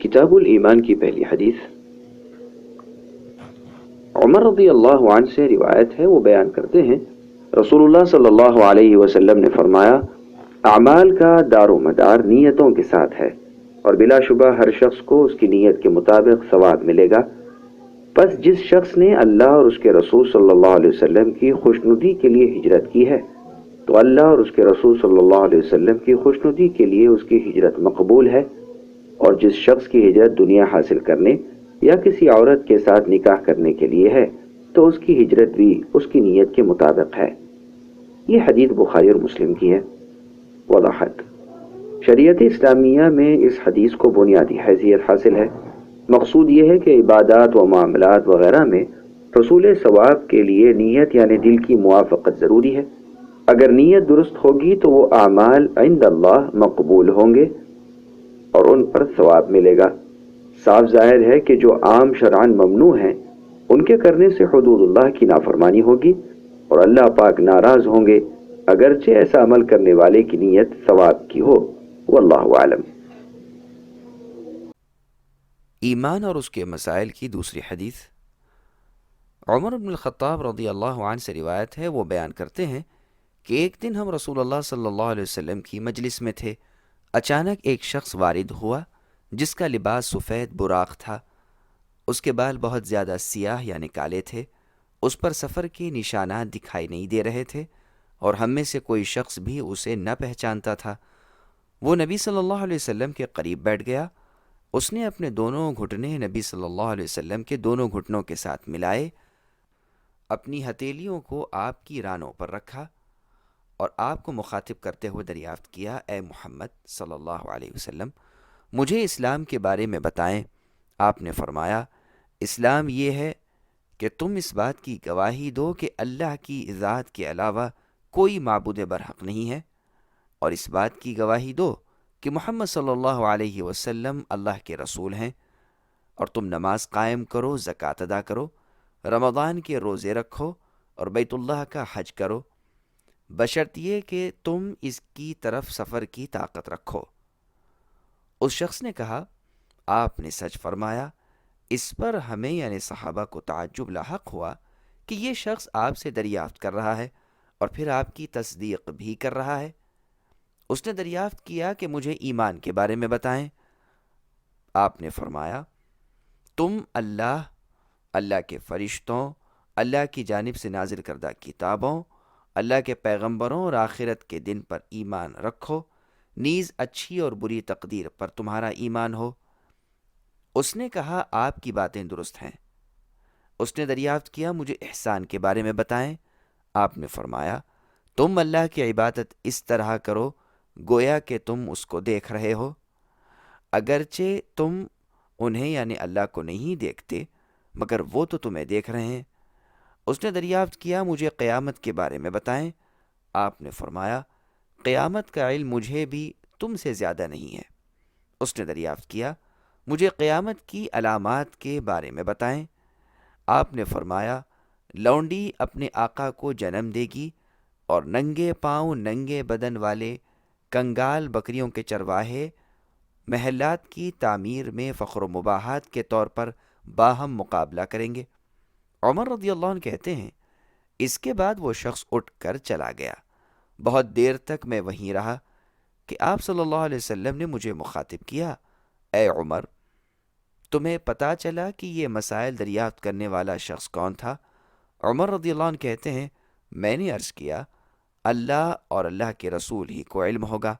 کتاب الایمان کی پہلی حدیث عمر رضی اللہ عنہ سے روایت ہے، وہ بیان کرتے ہیں رسول اللہ صلی اللہ علیہ وسلم نے فرمایا، اعمال کا دار و مدار نیتوں کے ساتھ ہے اور بلا شبہ ہر شخص کو اس کی نیت کے مطابق ثواب ملے گا۔ پس جس شخص نے اللہ اور اس کے رسول صلی اللہ علیہ وسلم کی خوشنودی کے لیے ہجرت کی ہے تو اللہ اور اس کے رسول صلی اللہ علیہ وسلم کی خوشنودی کے لیے اس کی ہجرت مقبول ہے، اور جس شخص کی ہجرت دنیا حاصل کرنے یا کسی عورت کے ساتھ نکاح کرنے کے لیے ہے تو اس کی ہجرت بھی اس کی نیت کے مطابق ہے۔ یہ حدیث بخاری اور مسلم کی ہے۔ وضاحت: شریعت اسلامیہ میں اس حدیث کو بنیادی حیثیت حاصل ہے۔ مقصود یہ ہے کہ عبادات و معاملات وغیرہ میں حصول ثواب کے لیے نیت یعنی دل کی موافقت ضروری ہے۔ اگر نیت درست ہوگی تو وہ اعمال عند اللہ مقبول ہوں گے اور ان پر ثواب ملے گا۔ صاف ظاہر ہے کہ جو عام شرعاً ممنوع ہیں ان کے کرنے سے حدود اللہ کی نافرمانی ہوگی اور اللہ پاک ناراض ہوں گے، اگرچہ ایسا عمل کرنے والے کی نیت ثواب کی ہو۔ واللہ اعلم۔ ایمان اور اس کے مسائل کی دوسری حدیث عمر بن الخطاب رضی اللہ عنہ سے روایت ہے، وہ بیان کرتے ہیں کہ ایک دن ہم رسول اللہ صلی اللہ علیہ وسلم کی مجلس میں تھے۔ اچانک ایک شخص وارد ہوا جس کا لباس سفید براق تھا، اس کے بال بہت زیادہ سیاہ یعنی کالے تھے، اس پر سفر کے نشانات دکھائی نہیں دے رہے تھے اور ہم میں سے کوئی شخص بھی اسے نہ پہچانتا تھا۔ وہ نبی صلی اللہ علیہ وسلم کے قریب بیٹھ گیا، اس نے اپنے دونوں گھٹنے نبی صلی اللہ علیہ وسلم کے دونوں گھٹنوں کے ساتھ ملائے، اپنی ہتھیلیوں کو آپ کی رانوں پر رکھا اور آپ کو مخاطب کرتے ہوئے دریافت کیا، اے محمد صلی اللہ علیہ وسلم، مجھے اسلام کے بارے میں بتائیں۔ آپ نے فرمایا، اسلام یہ ہے کہ تم اس بات کی گواہی دو کہ اللہ کی ذات کے علاوہ کوئی معبود برحق نہیں ہے، اور اس بات کی گواہی دو کہ محمد صلی اللہ علیہ وسلم اللہ کے رسول ہیں، اور تم نماز قائم کرو، زکوٰۃ ادا کرو، رمضان کے روزے رکھو اور بیت اللہ کا حج کرو، بشرط یہ کہ تم اس کی طرف سفر کی طاقت رکھو۔ اس شخص نے کہا، آپ نے سچ فرمایا۔ اس پر ہمیں یعنی صحابہ کو تعجب لاحق ہوا کہ یہ شخص آپ سے دریافت کر رہا ہے اور پھر آپ کی تصدیق بھی کر رہا ہے۔ اس نے دریافت کیا کہ مجھے ایمان کے بارے میں بتائیں۔ آپ نے فرمایا، تم اللہ کے فرشتوں، اللہ کی جانب سے نازل کردہ کتابوں، اللہ کے پیغمبروں اور آخرت کے دن پر ایمان رکھو، نیز اچھی اور بری تقدیر پر تمہارا ایمان ہو۔ اس نے کہا، آپ کی باتیں درست ہیں۔ اس نے دریافت کیا، مجھے احسان کے بارے میں بتائیں۔ آپ نے فرمایا، تم اللہ کی عبادت اس طرح کرو گویا کہ تم اس کو دیکھ رہے ہو، اگرچہ تم انہیں یعنی اللہ کو نہیں دیکھتے مگر وہ تو تمہیں دیکھ رہے ہیں۔ اس نے دریافت کیا، مجھے قیامت کے بارے میں بتائیں۔ آپ نے فرمایا، قیامت کا علم مجھے بھی تم سے زیادہ نہیں ہے۔ اس نے دریافت کیا، مجھے قیامت کی علامات کے بارے میں بتائیں۔ آپ نے فرمایا، لونڈی اپنے آقا کو جنم دے گی اور ننگے پاؤں ننگے بدن والے کنگال بکریوں کے چرواہے محلات کی تعمیر میں فخر و مباحات کے طور پر باہم مقابلہ کریں گے۔ عمر رضی اللہ عنہ کہتے ہیں، اس کے بعد وہ شخص اٹھ کر چلا گیا۔ بہت دیر تک میں وہیں رہا کہ آپ صلی اللہ علیہ وسلم نے مجھے مخاطب کیا، اے عمر، تمہیں پتہ چلا کہ یہ مسائل دریافت کرنے والا شخص کون تھا؟ عمر رضی اللہ عنہ کہتے ہیں، میں نے عرض کیا، اللہ اور اللہ کے رسول ہی کو علم ہوگا۔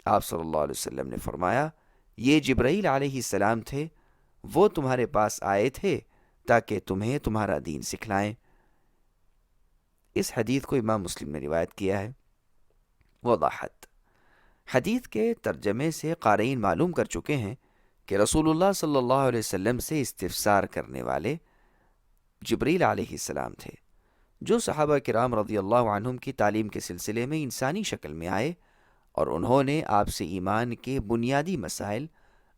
آپ صلی اللہ علیہ وسلم نے فرمایا، یہ جبرائیل علیہ السلام تھے، وہ تمہارے پاس آئے تھے تاکہ تمہیں تمہارا دین سکھلائیں۔ اس حدیث کو امام مسلم نے روایت کیا ہے۔ وضاحت: حدیث کے ترجمے سے قارئین معلوم کر چکے ہیں کہ رسول اللہ صلی اللہ علیہ وسلم سے استفسار کرنے والے جبرائیل علیہ السلام تھے، جو صحابہ کرام رضی اللہ عنہم کی تعلیم کے سلسلے میں انسانی شکل میں آئے اور انہوں نے آپ سے ایمان کے بنیادی مسائل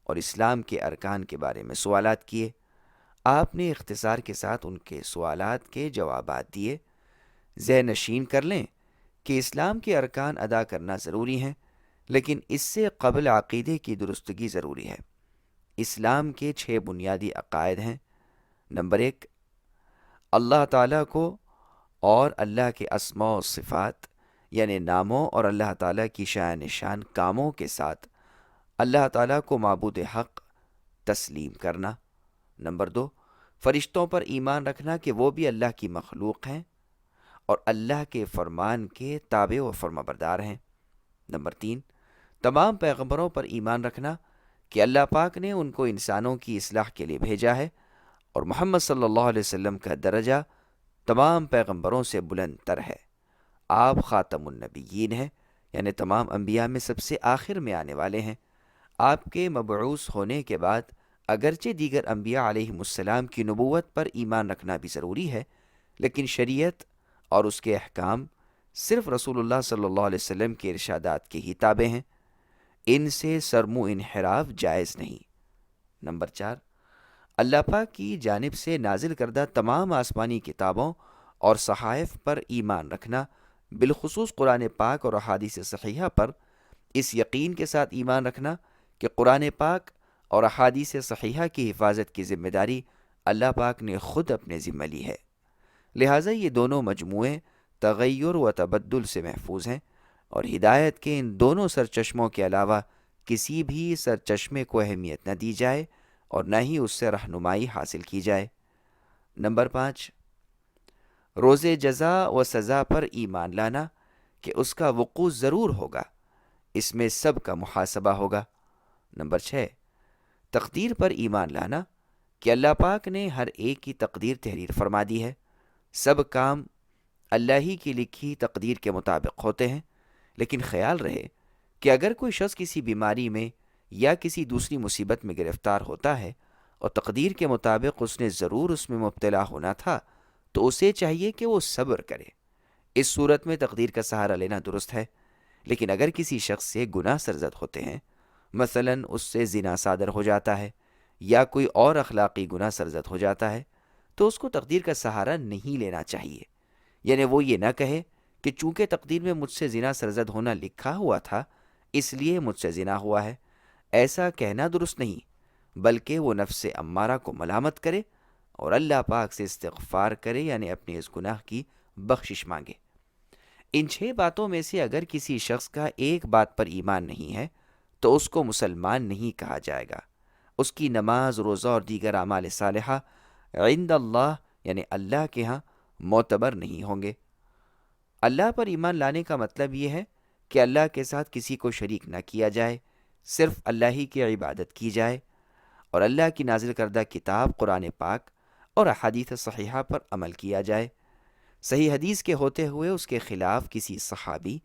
اور اسلام کے ارکان کے بارے میں سوالات کیے۔ آپ نے اختصار کے ساتھ ان کے سوالات کے جوابات دیے۔ ذہن نشین کر لیں کہ اسلام کے ارکان ادا کرنا ضروری ہیں، لیکن اس سے قبل عقیدے کی درستگی ضروری ہے۔ اسلام کے 6 بنیادی عقائد ہیں۔ نمبر 1، اللہ تعالیٰ کو اور اللہ کے اسماء و صفات یعنی ناموں اور اللہ تعالیٰ کی شان نشان کاموں کے ساتھ اللہ تعالیٰ کو معبود حق تسلیم کرنا۔ نمبر 2، فرشتوں پر ایمان رکھنا کہ وہ بھی اللہ کی مخلوق ہیں اور اللہ کے فرمان کے تابع و فرمانبردار ہیں۔ نمبر 3، تمام پیغمبروں پر ایمان رکھنا کہ اللہ پاک نے ان کو انسانوں کی اصلاح کے لیے بھیجا ہے اور محمد صلی اللہ علیہ وسلم کا درجہ تمام پیغمبروں سے بلند تر ہے۔ آپ خاتم النبیین ہیں، یعنی تمام انبیاء میں سب سے آخر میں آنے والے ہیں۔ آپ کے مبعوث ہونے کے بعد اگرچہ دیگر انبیاء علیہم السلام کی نبوت پر ایمان رکھنا بھی ضروری ہے، لیکن شریعت اور اس کے احکام صرف رسول اللہ صلی اللہ علیہ وسلم کے ارشادات کے ہی تابع ہیں، ان سے سرمو انحراف جائز نہیں۔ نمبر 4، اللہ پاک کی جانب سے نازل کردہ تمام آسمانی کتابوں اور صحائف پر ایمان رکھنا، بالخصوص قرآن پاک اور احادیث صحیحہ پر اس یقین کے ساتھ ایمان رکھنا کہ قرآن پاک اور احادیث صحیحہ کی حفاظت کی ذمہ داری اللہ پاک نے خود اپنے ذمہ لی ہے، لہٰذا یہ دونوں مجموعے تغیر و تبدل سے محفوظ ہیں اور ہدایت کے ان دونوں سرچشموں کے علاوہ کسی بھی سرچشمے کو اہمیت نہ دی جائے اور نہ ہی اس سے رہنمائی حاصل کی جائے۔ نمبر 5، روز جزا و سزا پر ایمان لانا کہ اس کا وقوع ضرور ہوگا، اس میں سب کا محاسبہ ہوگا۔ نمبر 6، تقدیر پر ایمان لانا کہ اللہ پاک نے ہر ایک کی تقدیر تحریر فرما دی ہے، سب کام اللہ ہی کی لکھی تقدیر کے مطابق ہوتے ہیں، لیکن خیال رہے کہ اگر کوئی شخص کسی بیماری میں یا کسی دوسری مصیبت میں گرفتار ہوتا ہے اور تقدیر کے مطابق اس نے ضرور اس میں مبتلا ہونا تھا تو اسے چاہیے کہ وہ صبر کرے، اس صورت میں تقدیر کا سہارا لینا درست ہے۔ لیکن اگر کسی شخص سے گناہ سرزد ہوتے ہیں، مثلا اس سے زنا صادر ہو جاتا ہے یا کوئی اور اخلاقی گناہ سرزد ہو جاتا ہے، تو اس کو تقدیر کا سہارا نہیں لینا چاہیے، یعنی وہ یہ نہ کہے کہ چونکہ تقدیر میں مجھ سے زنا سرزد ہونا لکھا ہوا تھا اس لیے مجھ سے زنا ہوا ہے، ایسا کہنا درست نہیں، بلکہ وہ نفس امارہ کو ملامت کرے اور اللہ پاک سے استغفار کرے، یعنی اپنے اس گناہ کی بخشش مانگے۔ ان 6 باتوں میں سے اگر کسی شخص کا ایک بات پر ایمان نہیں ہے تو اس کو مسلمان نہیں کہا جائے گا، اس کی نماز، روزہ اور دیگر اعمال صالحہ عند اللہ یعنی اللہ کے ہاں معتبر نہیں ہوں گے۔ اللہ پر ایمان لانے کا مطلب یہ ہے کہ اللہ کے ساتھ کسی کو شریک نہ کیا جائے، صرف اللہ ہی کی عبادت کی جائے اور اللہ کی نازل کردہ کتاب قرآن پاک اور احادیث صحیحہ پر عمل کیا جائے۔ صحیح حدیث کے ہوتے ہوئے اس کے خلاف کسی صحابی،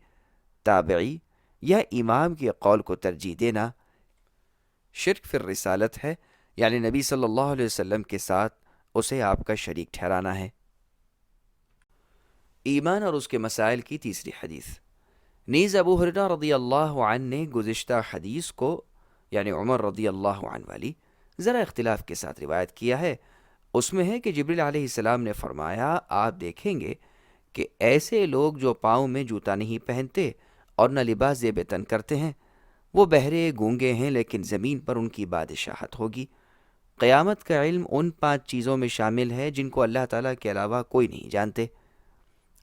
تابعی یا امام کے قول کو ترجیح دینا شرک فی الرسالت ہے، یعنی نبی صلی اللہ علیہ وسلم کے ساتھ اسے آپ کا شریک ٹھہرانا ہے۔ ایمان اور اس کے مسائل کی تیسری حدیث۔ نیز ابو ہریرہ رضی اللہ عنہ نے گزشتہ حدیث کو یعنی عمر رضی اللہ عنہ والی ذرا اختلاف کے ساتھ روایت کیا ہے۔ اس میں ہے کہ جبریل علیہ السلام نے فرمایا، آپ دیکھیں گے کہ ایسے لوگ جو پاؤں میں جوتا نہیں پہنتے اور نہ لباس زیب تن کرتے ہیں، وہ بہرے گونگے ہیں، لیکن زمین پر ان کی بادشاہت ہوگی۔ قیامت کا علم ان 5 چیزوں میں شامل ہے جن کو اللہ تعالیٰ کے علاوہ کوئی نہیں جانتے۔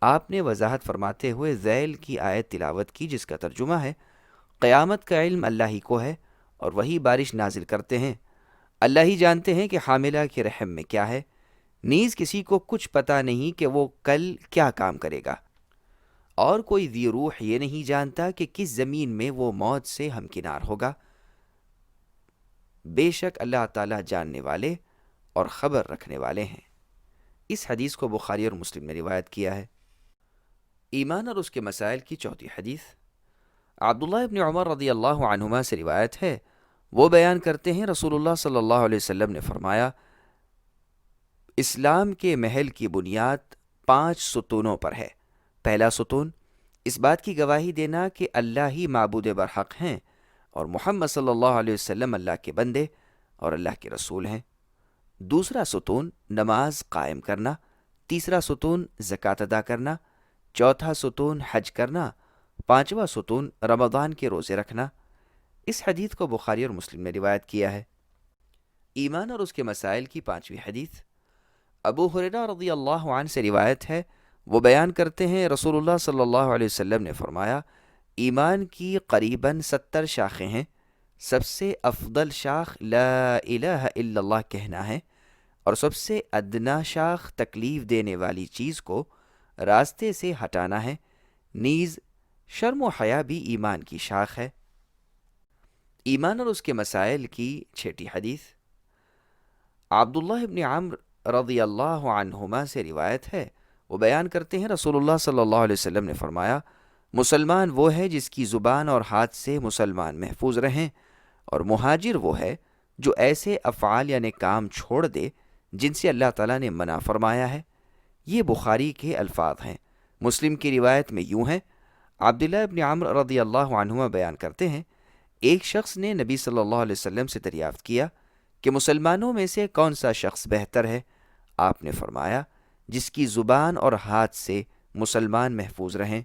آپ نے وضاحت فرماتے ہوئے ذیل کی آیت تلاوت کی جس کا ترجمہ ہے، قیامت کا علم اللہ ہی کو ہے اور وہی بارش نازل کرتے ہیں، اللہ ہی جانتے ہیں کہ حاملہ کے رحم میں کیا ہے، نیز کسی کو کچھ پتہ نہیں کہ وہ کل کیا کام کرے گا، اور کوئی ذی روح یہ نہیں جانتا کہ کس زمین میں وہ موت سے ہمکنار ہوگا۔ بے شک اللہ تعالیٰ جاننے والے اور خبر رکھنے والے ہیں۔ اس حدیث کو بخاری اور مسلم نے روایت کیا ہے۔ ایمان اور اس کے مسائل کی چوتھی حدیث۔ عبداللہ ابن عمر رضی اللہ عنہما سے روایت ہے، وہ بیان کرتے ہیں رسول اللہ صلی اللہ علیہ وسلم نے فرمایا، اسلام کے محل کی بنیاد 5 ستونوں پر ہے۔ پہلا ستون، اس بات کی گواہی دینا کہ اللہ ہی معبود برحق ہیں اور محمد صلی اللہ علیہ وسلم اللہ کے بندے اور اللہ کے رسول ہیں۔ دوسرا ستون، نماز قائم کرنا۔ تیسرا ستون، زکوٰۃ ادا کرنا۔ چوتھا ستون، حج کرنا۔ پانچواں ستون، رمضان کے روزے رکھنا۔ اس حدیث کو بخاری اور مسلم نے روایت کیا ہے۔ ایمان اور اس کے مسائل کی 5ویں حدیث ابو ہریرہ رضی اللہ عنہ سے روایت ہے، وہ بیان کرتے ہیں رسول اللہ صلی اللہ علیہ وسلم نے فرمایا، ایمان کی قریباً 70 شاخیں ہیں، سب سے افضل شاخ لا الہ الا اللہ کہنا ہے، اور سب سے ادنا شاخ تکلیف دینے والی چیز کو راستے سے ہٹانا ہے، نیز شرم و حیا بھی ایمان کی شاخ ہے۔ ایمان اور اس کے مسائل کی 6ٹی حدیث عبداللہ ابن عمرو رضی اللہ عنہما سے روایت ہے، وہ بیان کرتے ہیں رسول اللہ صلی اللہ علیہ وسلم نے فرمایا، مسلمان وہ ہے جس کی زبان اور ہاتھ سے مسلمان محفوظ رہیں، اور مہاجر وہ ہے جو ایسے افعال یعنی کام چھوڑ دے جن سے اللہ تعالیٰ نے منع فرمایا ہے۔ یہ بخاری کے الفاظ ہیں۔ مسلم کی روایت میں یوں ہے، عبداللہ ابن عمرو رضی اللہ عنہما بیان کرتے ہیں، ایک شخص نے نبی صلی اللہ علیہ وسلم سے دریافت کیا کہ مسلمانوں میں سے کون سا شخص بہتر ہے؟ آپ نے فرمایا، جس کی زبان اور ہاتھ سے مسلمان محفوظ رہیں۔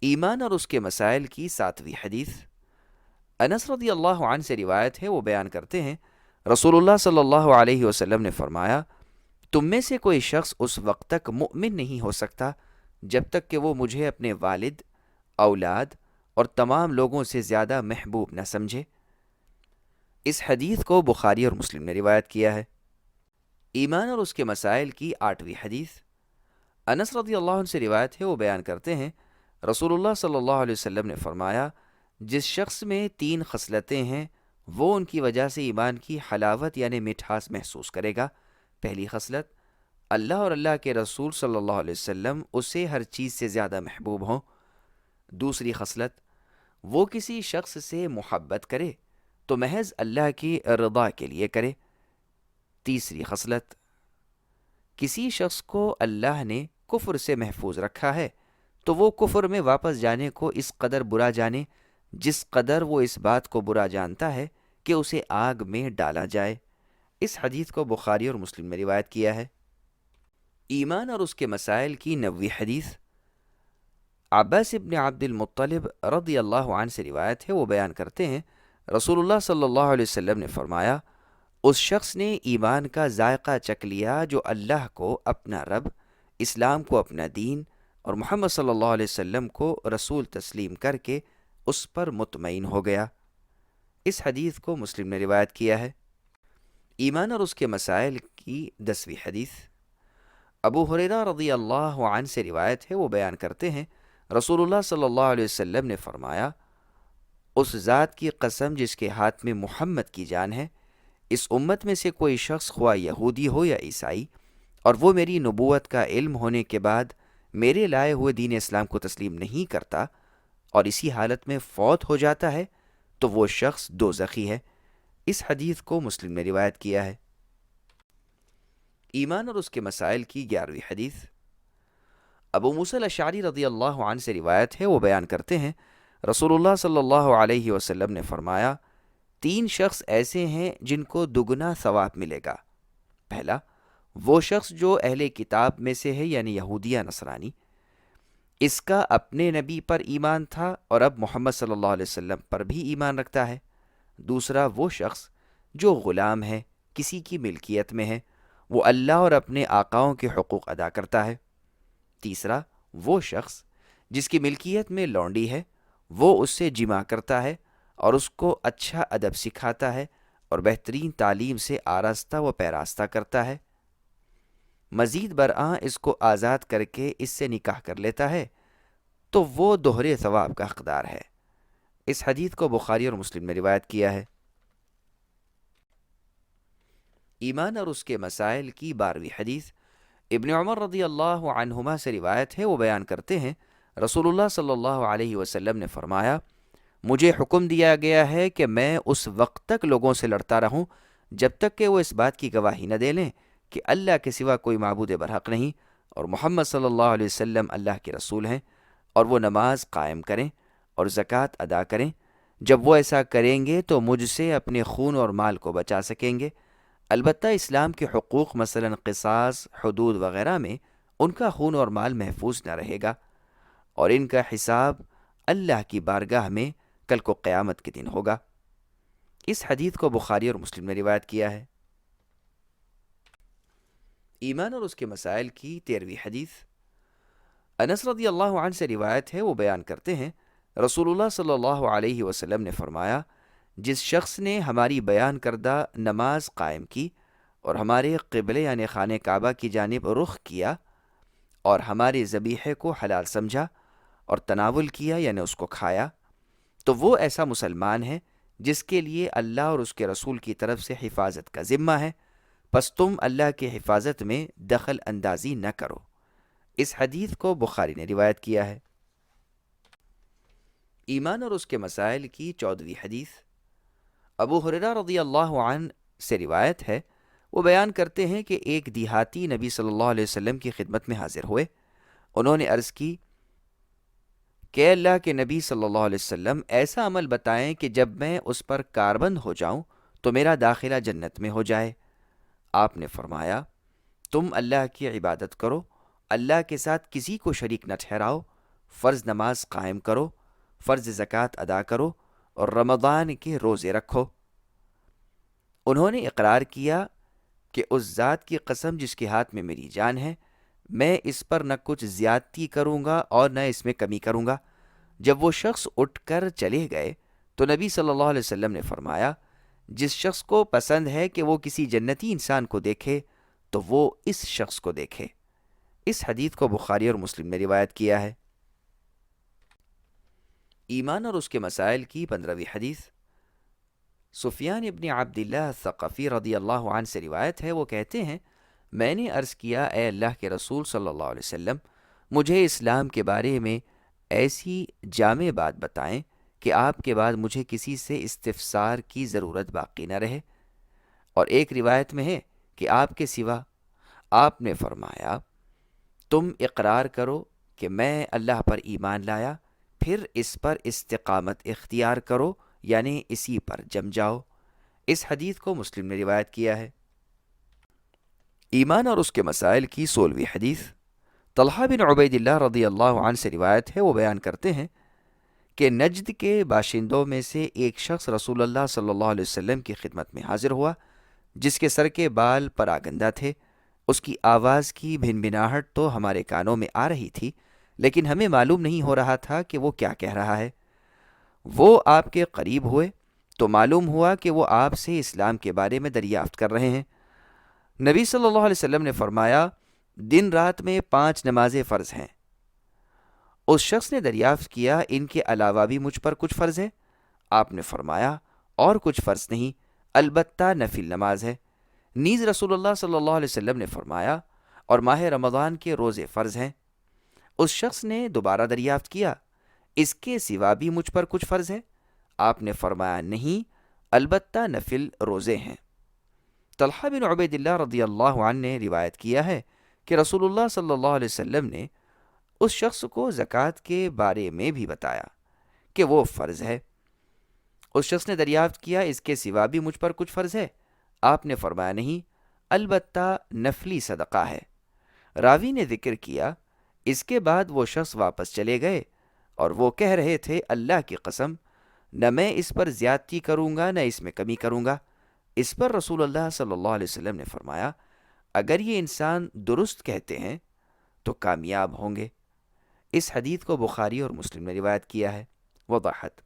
ایمان اور اس کے مسائل کی 7ویں حدیث انس رضی اللہ عنہ سے روایت ہے، وہ بیان کرتے ہیں رسول اللہ صلی اللہ علیہ وسلم نے فرمایا، تم میں سے کوئی شخص اس وقت تک مؤمن نہیں ہو سکتا جب تک کہ وہ مجھے اپنے والد، اولاد اور تمام لوگوں سے زیادہ محبوب نہ سمجھے۔ اس حدیث کو بخاری اور مسلم نے روایت کیا ہے۔ ایمان اور اس کے مسائل کی 8ویں حدیث انس رضی اللہ عنہ سے روایت ہے، وہ بیان کرتے ہیں رسول اللہ صلی اللہ علیہ وسلم نے فرمایا، جس شخص میں 3 خصلتیں ہیں وہ ان کی وجہ سے ایمان کی حلاوت یعنی مٹھاس محسوس کرے گا۔ پہلی خصلت، اللہ اور اللہ کے رسول صلی اللہ علیہ وسلم اسے ہر چیز سے زیادہ محبوب ہوں۔ دوسری خصلت، وہ کسی شخص سے محبت کرے تو محض اللہ کی رضا کے لیے کرے۔ تیسری خصلت، کسی شخص کو اللہ نے کفر سے محفوظ رکھا ہے تو وہ کفر میں واپس جانے کو اس قدر برا جانے جس قدر وہ اس بات کو برا جانتا ہے کہ اسے آگ میں ڈالا جائے۔ اس حدیث کو بخاری اور مسلم نے روایت کیا ہے۔ ایمان اور اس کے مسائل کی 9ویں حدیث عباس ابن عبد المطلب رضی اللہ عنہ سے روایت ہے، وہ بیان کرتے ہیں رسول اللہ صلی اللہ علیہ وسلم نے فرمایا، اس شخص نے ایمان کا ذائقہ چکھ لیا جو اللہ کو اپنا رب، اسلام کو اپنا دین اور محمد صلی اللہ علیہ وسلم کو رسول تسلیم کر کے اس پر مطمئن ہو گیا۔ اس حدیث کو مسلم نے روایت کیا ہے۔ ایمان اور اس کے مسائل کی 10ویں حدیث ابو ہریرہ رضی اللہ عنہ سے روایت ہے، وہ بیان کرتے ہیں رسول اللہ صلی اللہ علیہ وسلم نے فرمایا، اس ذات کی قسم جس کے ہاتھ میں محمد کی جان ہے، اس امت میں سے کوئی شخص خواہ یہودی ہو یا عیسائی اور وہ میری نبوت کا علم ہونے کے بعد میرے لائے ہوئے دین اسلام کو تسلیم نہیں کرتا اور اسی حالت میں فوت ہو جاتا ہے تو وہ شخص دوزخی ہے۔ اس حدیث کو مسلم نے روایت کیا ہے۔ ایمان اور اس کے مسائل کی 11ویں حدیث ابو موسیٰ الاشعری رضی اللہ عنہ سے روایت ہے، وہ بیان کرتے ہیں رسول اللہ صلی اللہ علیہ وسلم نے فرمایا، 3 شخص ایسے ہیں جن کو دگنا ثواب ملے گا۔ پہلا، وہ شخص جو اہل کتاب میں سے ہے یعنی یہودی یا نصرانی، اس کا اپنے نبی پر ایمان تھا اور اب محمد صلی اللہ علیہ وسلم پر بھی ایمان رکھتا ہے۔ دوسرا، وہ شخص جو غلام ہے، کسی کی ملکیت میں ہے، وہ اللہ اور اپنے آقاؤں کے حقوق ادا کرتا ہے۔ تیسرا، وہ شخص جس کی ملکیت میں لونڈی ہے، وہ اس سے جمع کرتا ہے اور اس کو اچھا ادب سکھاتا ہے اور بہترین تعلیم سے آراستہ و پیراستہ کرتا ہے۔ مزید برآں اس کو آزاد کر کے اس سے نکاح کر لیتا ہے تو وہ دوہرے ثواب کا حقدار ہے۔ اس حدیث کو بخاری اور مسلم نے روایت کیا ہے۔ ایمان اور اس کے مسائل کی 12ویں حدیث ابن عمر رضی اللہ عنہما سے روایت ہے، وہ بیان کرتے ہیں رسول اللہ صلی اللہ علیہ وسلم نے فرمایا، مجھے حکم دیا گیا ہے کہ میں اس وقت تک لوگوں سے لڑتا رہوں جب تک کہ وہ اس بات کی گواہی نہ دے لیں کہ اللہ کے سوا کوئی معبود برحق نہیں اور محمد صلی اللہ علیہ وسلم اللہ کے رسول ہیں، اور وہ نماز قائم کریں اور زکوٰۃ ادا کریں۔ جب وہ ایسا کریں گے تو مجھ سے اپنے خون اور مال کو بچا سکیں گے۔ البتہ اسلام کے حقوق مثلا قصاص، حدود وغیرہ میں ان کا خون اور مال محفوظ نہ رہے گا، اور ان کا حساب اللہ کی بارگاہ میں کل کو قیامت کے دن ہوگا۔ اس حدیث کو بخاری اور مسلم نے روایت کیا ہے۔ ایمان اور اس کے مسائل کی 13ویں حدیث انس رضی اللہ عنہ سے روایت ہے، وہ بیان کرتے ہیں رسول اللہ صلی اللہ علیہ وسلم نے فرمایا، جس شخص نے ہماری بیان کردہ نماز قائم کی اور ہمارے قبلے یعنی خانہ کعبہ کی جانب رخ کیا اور ہمارے ذبیحے کو حلال سمجھا اور تناول کیا یعنی اس کو کھایا، تو وہ ایسا مسلمان ہے جس کے لیے اللہ اور اس کے رسول کی طرف سے حفاظت کا ذمہ ہے، پس تم اللہ کی حفاظت میں دخل اندازی نہ کرو۔ اس حدیث کو بخاری نے روایت کیا ہے۔ ایمان اور اس کے مسائل کی 14ویں حدیث ابو ہریرہ رضی اللہ عنہ سے روایت ہے، وہ بیان کرتے ہیں کہ ایک دیہاتی نبی صلی اللہ علیہ وسلم کی خدمت میں حاضر ہوئے۔ انہوں نے عرض کی کہ اللہ کے نبی صلی اللہ علیہ وسلم ایسا عمل بتائیں کہ جب میں اس پر کاربند ہو جاؤں تو میرا داخلہ جنت میں ہو جائے۔ آپ نے فرمایا، تم اللہ کی عبادت کرو، اللہ کے ساتھ کسی کو شریک نہ ٹھہراؤ، فرض نماز قائم کرو، فرض زکوٰۃ ادا کرو اور رمضان کے روزے رکھو۔ انہوں نے اقرار کیا کہ اس ذات کی قسم جس کے ہاتھ میں میری جان ہے، میں اس پر نہ کچھ زیادتی کروں گا اور نہ اس میں کمی کروں گا۔ جب وہ شخص اٹھ کر چلے گئے تو نبی صلی اللہ علیہ وسلم نے فرمایا، جس شخص کو پسند ہے کہ وہ کسی جنتی انسان کو دیکھے تو وہ اس شخص کو دیکھے۔ اس حدیث کو بخاری اور مسلم نے روایت کیا ہے۔ ایمان اور اس کے مسائل کی 15ویں حدیث سفیان ابن عبداللہ ثقفی رضی اللہ عنہ سے روایت ہے، وہ کہتے ہیں، میں نے عرض کیا، اے اللہ کے رسول صلی اللہ علیہ وسلم، مجھے اسلام کے بارے میں ایسی جامع بات بتائیں کہ آپ کے بعد مجھے کسی سے استفسار کی ضرورت باقی نہ رہے۔ اور ایک روایت میں ہے کہ آپ کے سوا آپ نے فرمایا، تم اقرار کرو کہ میں اللہ پر ایمان لایا، پھر اس پر استقامت اختیار کرو یعنی اسی پر جم جاؤ۔ اس حدیث کو مسلم نے روایت کیا ہے۔ ایمان اور اس کے مسائل کی 16ویں حدیث طلحہ بن عبید اللہ رضی اللہ عنہ سے روایت ہے، وہ بیان کرتے ہیں کہ نجد کے باشندوں میں سے ایک شخص رسول اللہ صلی اللہ علیہ وسلم کی خدمت میں حاضر ہوا، جس کے سر کے بال پراگندہ تھے۔ اس کی آواز کی بھن بھناہٹ تو ہمارے کانوں میں آ رہی تھی، لیکن ہمیں معلوم نہیں ہو رہا تھا کہ وہ کیا کہہ رہا ہے۔ وہ آپ کے قریب ہوئے تو معلوم ہوا کہ وہ آپ سے اسلام کے بارے میں دریافت کر رہے ہیں۔ نبی صلی اللہ علیہ وسلم نے فرمایا، دن رات میں 5 نمازیں فرض ہیں۔ اس شخص نے دریافت کیا، ان کے علاوہ بھی مجھ پر کچھ فرض ہے؟ آپ نے فرمایا، اور کچھ فرض نہیں، البتہ نفل نماز ہے۔ نیز رسول اللہ صلی اللہ علیہ وسلم نے فرمایا، اور ماہ رمضان کے روزے فرض ہیں۔ اس شخص نے دوبارہ دریافت کیا، اس کے سوا بھی مجھ پر کچھ فرض ہے؟ آپ نے فرمایا، نہیں، البتہ نفل روزے ہیں۔ طلحہ بن عبید اللہ رضی اللہ عنہ نے روایت کیا ہے کہ رسول اللہ صلی اللہ علیہ وسلم نے اس شخص کو زکوٰۃ کے بارے میں بھی بتایا کہ وہ فرض ہے۔ اس شخص نے دریافت کیا، اس کے سوا بھی مجھ پر کچھ فرض ہے؟ آپ نے فرمایا، نہیں، البتہ نفلی صدقہ ہے۔ راوی نے ذکر کیا، اس کے بعد وہ شخص واپس چلے گئے اور وہ کہہ رہے تھے، اللہ کی قسم، نہ میں اس پر زیادتی کروں گا نہ اس میں کمی کروں گا۔ اس پر رسول اللہ صلی اللہ علیہ وسلم نے فرمایا، اگر یہ انسان درست کہتے ہیں تو کامیاب ہوں گے۔ اس حدیث کو بخاری اور مسلم نے روایت کیا ہے۔ وضاحت: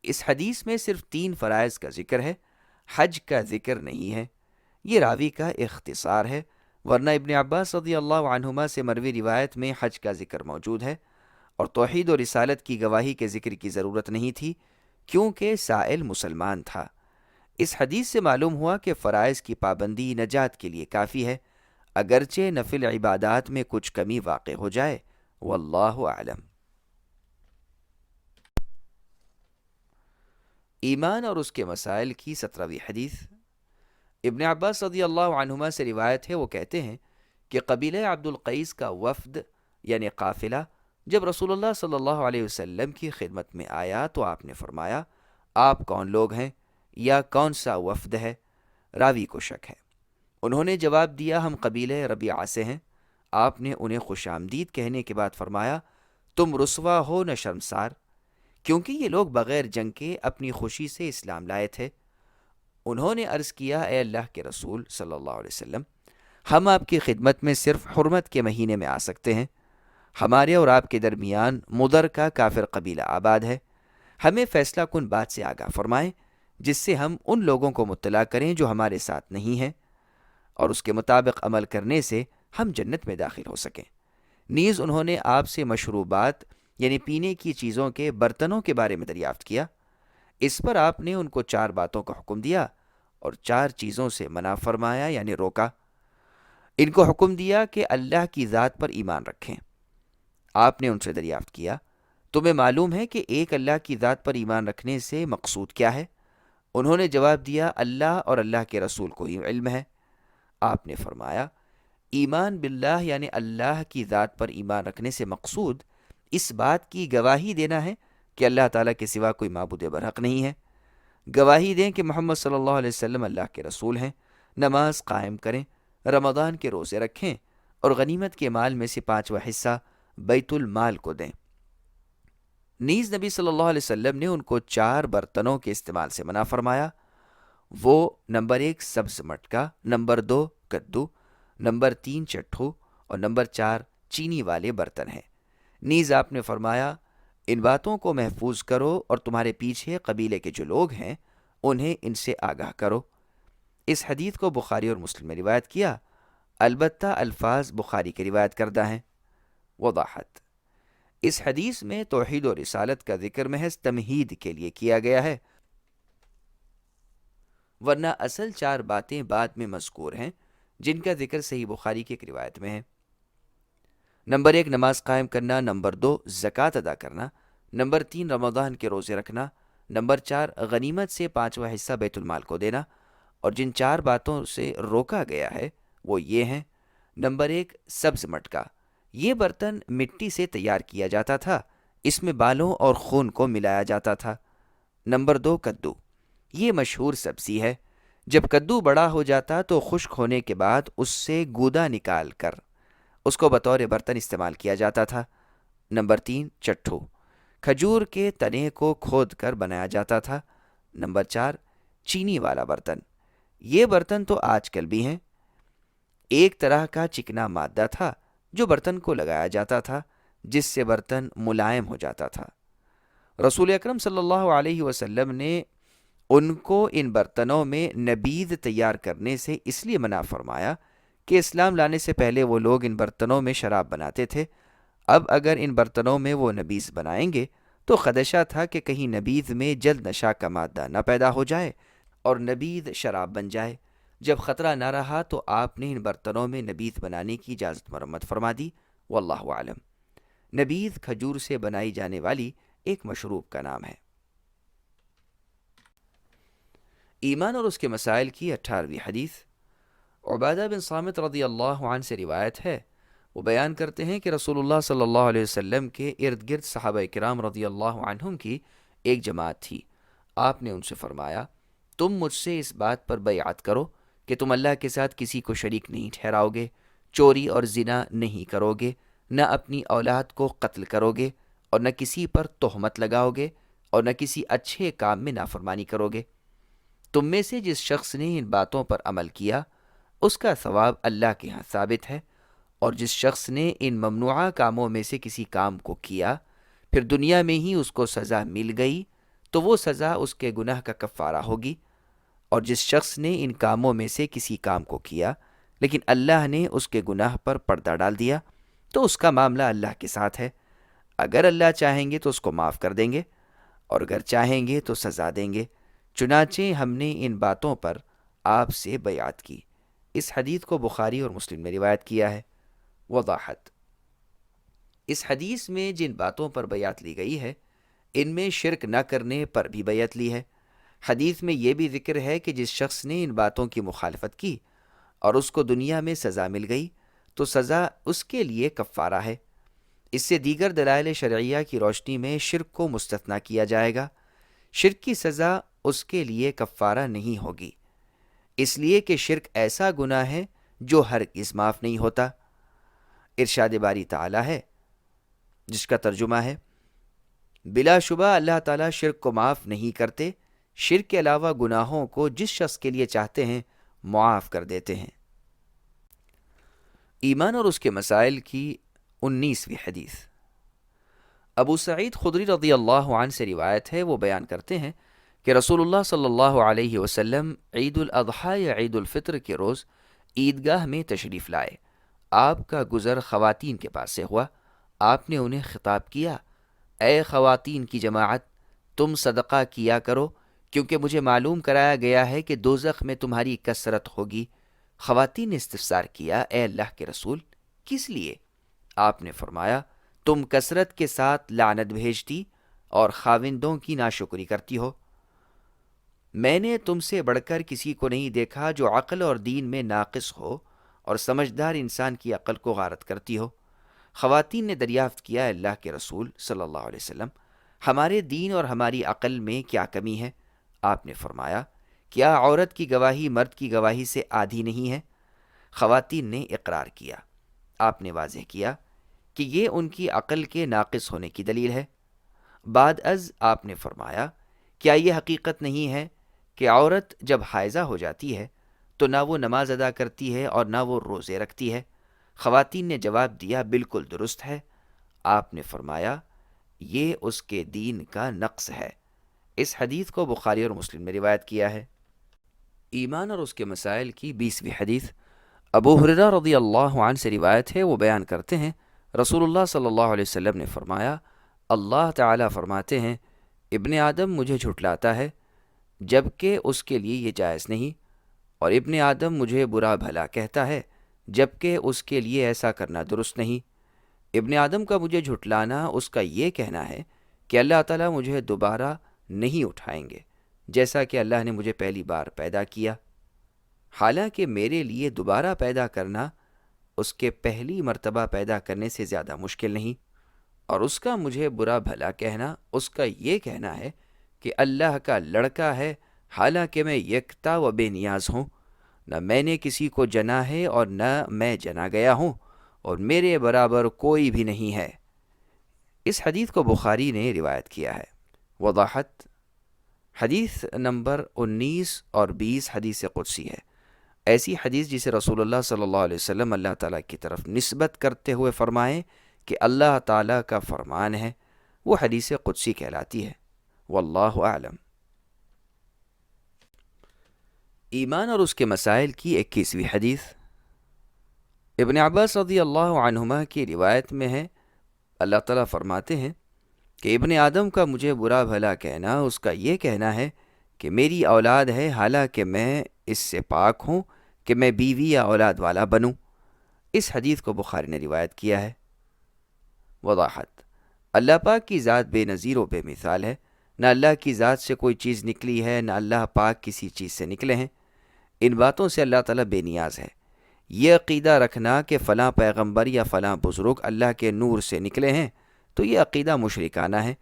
اس حدیث میں صرف 3 فرائض کا ذکر ہے، حج کا ذکر نہیں ہے۔ یہ راوی کا اختصار ہے، ورنہ ابن عباس رضی اللہ عنہما سے مروی روایت میں حج کا ذکر موجود ہے، اور توحید و رسالت کی گواہی کے ذکر کی ضرورت نہیں تھی، کیونکہ سائل مسلمان تھا۔ اس حدیث سے معلوم ہوا کہ فرائض کی پابندی نجات کے لیے کافی ہے، اگرچہ نفل عبادات میں کچھ کمی واقع ہو جائے۔ واللہ اعلم۔ ایمان اور اس کے مسائل کی 17ویں حدیث ابن عباس رضی اللہ عنہما سے روایت ہے، وہ کہتے ہیں کہ قبیلہ عبد القیس کا وفد یعنی قافلہ جب رسول اللہ صلی اللہ علیہ وسلم کی خدمت میں آیا تو آپ نے فرمایا، آپ کون لوگ ہیں یا کون سا وفد ہے؟ راوی کو شک ہے۔ انہوں نے جواب دیا، ہم قبیلہ ربیعہ سے ہیں۔ آپ نے انہیں خوش آمدید کہنے کے بعد فرمایا، تم رسوا ہو نہ شرمسار، کیونکہ یہ لوگ بغیر جنگ کے اپنی خوشی سے اسلام لائے تھے۔ انہوں نے عرض کیا، اے اللہ کے رسول صلی اللہ علیہ وسلم، ہم آپ کی خدمت میں صرف حرمت کے مہینے میں آ سکتے ہیں۔ ہمارے اور آپ کے درمیان مدر کا کافر قبیلہ آباد ہے۔ ہمیں فیصلہ کن بات سے آگاہ فرمائیں جس سے ہم ان لوگوں کو مطلع کریں جو ہمارے ساتھ نہیں ہیں، اور اس کے مطابق عمل کرنے سے ہم جنت میں داخل ہو سکیں۔ نیز انہوں نے آپ سے مشروبات یعنی پینے کی چیزوں کے برتنوں کے بارے میں دریافت کیا۔ اس پر آپ نے ان کو 4 باتوں کا حکم دیا اور 4 چیزوں سے منع فرمایا یعنی روکا۔ ان کو حکم دیا کہ اللہ کی ذات پر ایمان رکھیں۔ آپ نے ان سے دریافت کیا، تمہیں معلوم ہے کہ ایک اللہ کی ذات پر ایمان رکھنے سے مقصود کیا ہے؟ انہوں نے جواب دیا، اللہ اور اللہ کے رسول کو ہی علم ہے۔ آپ نے فرمایا، ایمان باللہ یعنی اللہ کی ذات پر ایمان رکھنے سے مقصود اس بات کی گواہی دینا ہے کہ اللہ تعالیٰ کے سوا کوئی معبود برحق نہیں ہے۔ گواہی دیں کہ محمد صلی اللہ علیہ وسلم اللہ کے رسول ہیں، نماز قائم کریں، رمضان کے روزے رکھیں اور غنیمت کے مال میں سے 5واں حصہ بیت المال کو دیں۔ نیز نبی صلی اللہ علیہ وسلم نے ان کو 4 برتنوں کے استعمال سے منع فرمایا۔ وہ نمبر 1 سبز مٹکا، نمبر 2 کدو، نمبر 3 چٹھو اور نمبر 4 چینی والے برتن ہیں۔ نیز آپ نے فرمایا، ان باتوں کو محفوظ کرو اور تمہارے پیچھے قبیلے کے جو لوگ ہیں انہیں ان سے آگاہ کرو۔ اس حدیث کو بخاری اور مسلم میں روایت کیا، البتہ الفاظ بخاری کے روایت کردہ ہیں۔ وضاحت: اس حدیث میں توحید و رسالت کا ذکر محض تمہید کے لیے کیا گیا ہے، ورنہ اصل 4 باتیں بعد میں مذکور ہیں جن کا ذکر صحیح بخاری کی ایک روایت میں ہے۔ نمبر 1 نماز قائم کرنا، نمبر 2 زکوٰۃ ادا کرنا، نمبر 3 رمضان کے روزے رکھنا، نمبر 4 غنیمت سے 5واں حصہ بیت المال کو دینا، اور جن 4 باتوں سے روکا گیا ہے وہ یہ ہیں: نمبر 1 سبز مٹکا، یہ برتن مٹی سے تیار کیا جاتا تھا، اس میں بالوں اور خون کو ملایا جاتا تھا۔ نمبر 2 کدو، یہ مشہور سبزی ہے، جب کدو بڑا ہو جاتا تو خشک ہونے کے بعد اس سے گودا نکال کر اس کو بطور برتن استعمال کیا جاتا تھا۔ نمبر 3 چٹھو، کھجور کے تنے کو کھود کر بنایا جاتا تھا۔ نمبر 4 چینی والا برتن، یہ برتن تو آج کل بھی ہیں، ایک طرح کا چکنا مادہ تھا جو برتن کو لگایا جاتا تھا جس سے برتن ملائم ہو جاتا تھا۔ رسول اکرم صلی اللہ علیہ وسلم نے ان کو ان برتنوں میں نبیذ تیار کرنے سے اس لیے منع فرمایا کہ اسلام لانے سے پہلے وہ لوگ ان برتنوں میں شراب بناتے تھے۔ اب اگر ان برتنوں میں وہ نبیذ بنائیں گے تو خدشہ تھا کہ کہیں نبیذ میں جلد نشہ کا مادہ نہ پیدا ہو جائے اور نبیذ شراب بن جائے۔ جب خطرہ نہ رہا تو آپ نے ان برتنوں میں نبیذ بنانے کی اجازت مرمت فرما دی۔ واللہ عالم۔ نبیذ کھجور سے بنائی جانے والی ایک مشروب کا نام ہے۔ ایمان اور اس کے مسائل کی 18ویں حدیث عبادہ بن صامت رضی اللہ عنہ سے روایت ہے۔ وہ بیان کرتے ہیں کہ رسول اللہ صلی اللہ علیہ وسلم کے ارد گرد صحابہ کرام رضی اللہ عنہم کی ایک جماعت تھی۔ آپ نے ان سے فرمایا، تم مجھ سے اس بات پر بیعت کرو کہ تم اللہ کے ساتھ کسی کو شریک نہیں ٹھہراؤ گے، چوری اور زنا نہیں کرو گے، نہ اپنی اولاد کو قتل کرو گے، اور نہ کسی پر تہمت لگاؤ گے، اور نہ کسی اچھے کام میں نافرمانی کرو گے۔ تم میں سے جس شخص نے ان باتوں پر عمل کیا اس کا ثواب اللہ کے ہاں ثابت ہے، اور جس شخص نے ان ممنوعہ کاموں میں سے کسی کام کو کیا پھر دنیا میں ہی اس کو سزا مل گئی تو وہ سزا اس کے گناہ کا کفارہ ہوگی، اور جس شخص نے ان کاموں میں سے کسی کام کو کیا لیکن اللہ نے اس کے گناہ پر پردہ ڈال دیا تو اس کا معاملہ اللہ کے ساتھ ہے۔ اگر اللہ چاہیں گے تو اس کو معاف کر دیں گے، اور اگر چاہیں گے تو سزا دیں گے۔ چنانچہ ہم نے ان باتوں پر آپ سے بیعت کی۔ اس حدیث کو بخاری اور مسلم میں روایت کیا ہے۔ وضاحت: اس حدیث میں جن باتوں پر بیعت لی گئی ہے ان میں شرک نہ کرنے پر بھی بیعت لی ہے۔ حدیث میں یہ بھی ذکر ہے کہ جس شخص نے ان باتوں کی مخالفت کی اور اس کو دنیا میں سزا مل گئی تو سزا اس کے لیے کفارہ ہے۔ اس سے دیگر دلائل شرعیہ کی روشنی میں شرک کو مستثنیٰ کیا جائے گا۔ شرک کی سزا اس کے لیے کفارہ نہیں ہوگی، اس لیے کہ شرک ایسا گناہ ہے جو ہرگز معاف نہیں ہوتا۔ ارشاد باری تعالی ہے جس کا ترجمہ ہے، بلا شبہ اللہ تعالیٰ شرک کو معاف نہیں کرتے، شرک کے علاوہ گناہوں کو جس شخص کے لیے چاہتے ہیں معاف کر دیتے ہیں۔ ایمان اور اس کے مسائل کی 19ویں حدیث۔ ابو سعید خدری رضی اللہ عنہ سے روایت ہے، وہ بیان کرتے ہیں کہ رسول اللہ صلی اللہ علیہ وسلم عید الاضحیٰ یا عید الفطر کے روز عیدگاہ میں تشریف لائے۔ آپ کا گزر خواتین کے پاس سے ہوا۔ آپ نے انہیں خطاب کیا، اے خواتین کی جماعت، تم صدقہ کیا کرو، کیونکہ مجھے معلوم کرایا گیا ہے کہ دوزخ میں تمہاری کثرت ہوگی۔ خواتین نے استفسار کیا، اے اللہ کے رسول، کس لیے؟ آپ نے فرمایا، تم کثرت کے ساتھ لعنت بھیجتی اور خاوندوں کی ناشکری کرتی ہو۔ میں نے تم سے بڑھ کر کسی کو نہیں دیکھا جو عقل اور دین میں ناقص ہو اور سمجھدار انسان کی عقل کو غارت کرتی ہو۔ خواتین نے دریافت کیا، اللہ کے رسول صلی اللہ علیہ وسلم، ہمارے دین اور ہماری عقل میں کیا کمی ہے؟ آپ نے فرمایا، کیا عورت کی گواہی مرد کی گواہی سے آدھی نہیں ہے؟ خواتین نے اقرار کیا۔ آپ نے واضح کیا کہ یہ ان کی عقل کے ناقص ہونے کی دلیل ہے۔ بعد از آپ نے فرمایا، کیا یہ حقیقت نہیں ہے کہ عورت جب حائضہ ہو جاتی ہے تو نہ وہ نماز ادا کرتی ہے اور نہ وہ روزے رکھتی ہے؟ خواتین نے جواب دیا، بالکل درست ہے۔ آپ نے فرمایا، یہ اس کے دین کا نقص ہے۔ اس حدیث کو بخاری اور مسلم نے روایت کیا ہے۔ ایمان اور اس کے مسائل کی 20ویں حدیث۔ ابو ہریرہ رضی اللہ عنہ سے روایت ہے، وہ بیان کرتے ہیں، رسول اللہ صلی اللہ علیہ وسلم نے فرمایا، اللہ تعالیٰ فرماتے ہیں، ابن آدم مجھے جھٹلاتا ہے جبکہ اس کے لیے یہ جائز نہیں، اور ابن آدم مجھے برا بھلا کہتا ہے جبکہ اس کے لیے ایسا کرنا درست نہیں۔ ابن آدم کا مجھے جھٹلانا اس کا یہ کہنا ہے کہ اللہ تعالیٰ مجھے دوبارہ نہیں اٹھائیں گے جیسا کہ اللہ نے مجھے پہلی بار پیدا کیا، حالانکہ میرے لیے دوبارہ پیدا کرنا اس کے پہلی مرتبہ پیدا کرنے سے زیادہ مشکل نہیں۔ اور اس کا مجھے برا بھلا کہنا اس کا یہ کہنا ہے کہ اللہ کا لڑکا ہے، حالانکہ میں یکتا و بے نیاز ہوں، نہ میں نے کسی کو جنا ہے اور نہ میں جنا گیا ہوں، اور میرے برابر کوئی بھی نہیں ہے۔ اس حدیث کو بخاری نے روایت کیا ہے۔ وضاحت: حدیث نمبر 19 اور 20 حدیث قدسی ہے۔ ایسی حدیث جسے رسول اللہ صلی اللہ علیہ وسلم اللہ تعالیٰ کی طرف نسبت کرتے ہوئے فرمائیں کہ اللہ تعالیٰ کا فرمان ہے، وہ حدیث قدسی کہلاتی ہے۔ واللہ اعلم۔ ایمان اور اس کے مسائل کی 21ویں حدیث۔ ابن عباس رضی اللہ عنہما کی روایت میں ہے، اللہ تعالیٰ فرماتے ہیں کہ ابن آدم کا مجھے برا بھلا کہنا اس کا یہ کہنا ہے کہ میری اولاد ہے، حالانکہ میں اس سے پاک ہوں کہ میں بیوی یا اولاد والا بنوں۔ اس حدیث کو بخاری نے روایت کیا ہے۔ وضاحت: اللہ پاک کی ذات بے نظیر و بے مثال ہے، نہ اللہ کی ذات سے کوئی چیز نکلی ہے، نہ اللہ پاک کسی چیز سے نکلے ہیں۔ ان باتوں سے اللہ تعالیٰ بے نیاز ہے۔ یہ عقیدہ رکھنا کہ فلاں پیغمبر یا فلاں بزرگ اللہ کے نور سے نکلے ہیں تو یہ عقیدہ مشرکانہ ہے۔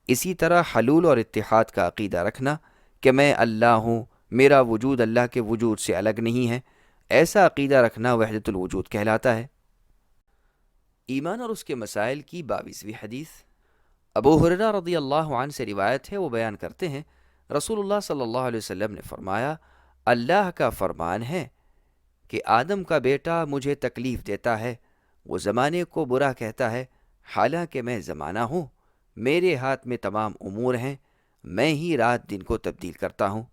اسی طرح حلول اور اتحاد کا عقیدہ رکھنا کہ میں اللہ ہوں، میرا وجود اللہ کے وجود سے الگ نہیں ہے، ایسا عقیدہ رکھنا وحدت الوجود کہلاتا ہے۔ ایمان اور اس کے مسائل کی 22ویں حدیث۔ ابو ہریرہ رضی اللہ عنہ سے روایت ہے، وہ بیان کرتے ہیں، رسول اللہ صلی اللہ علیہ وسلم نے فرمایا، اللہ کا فرمان ہے کہ آدم کا بیٹا مجھے تکلیف دیتا ہے، وہ زمانے کو برا کہتا ہے، حالانکہ میں زمانہ ہوں، میرے ہاتھ میں تمام امور ہیں، میں ہی رات دن کو تبدیل کرتا ہوں۔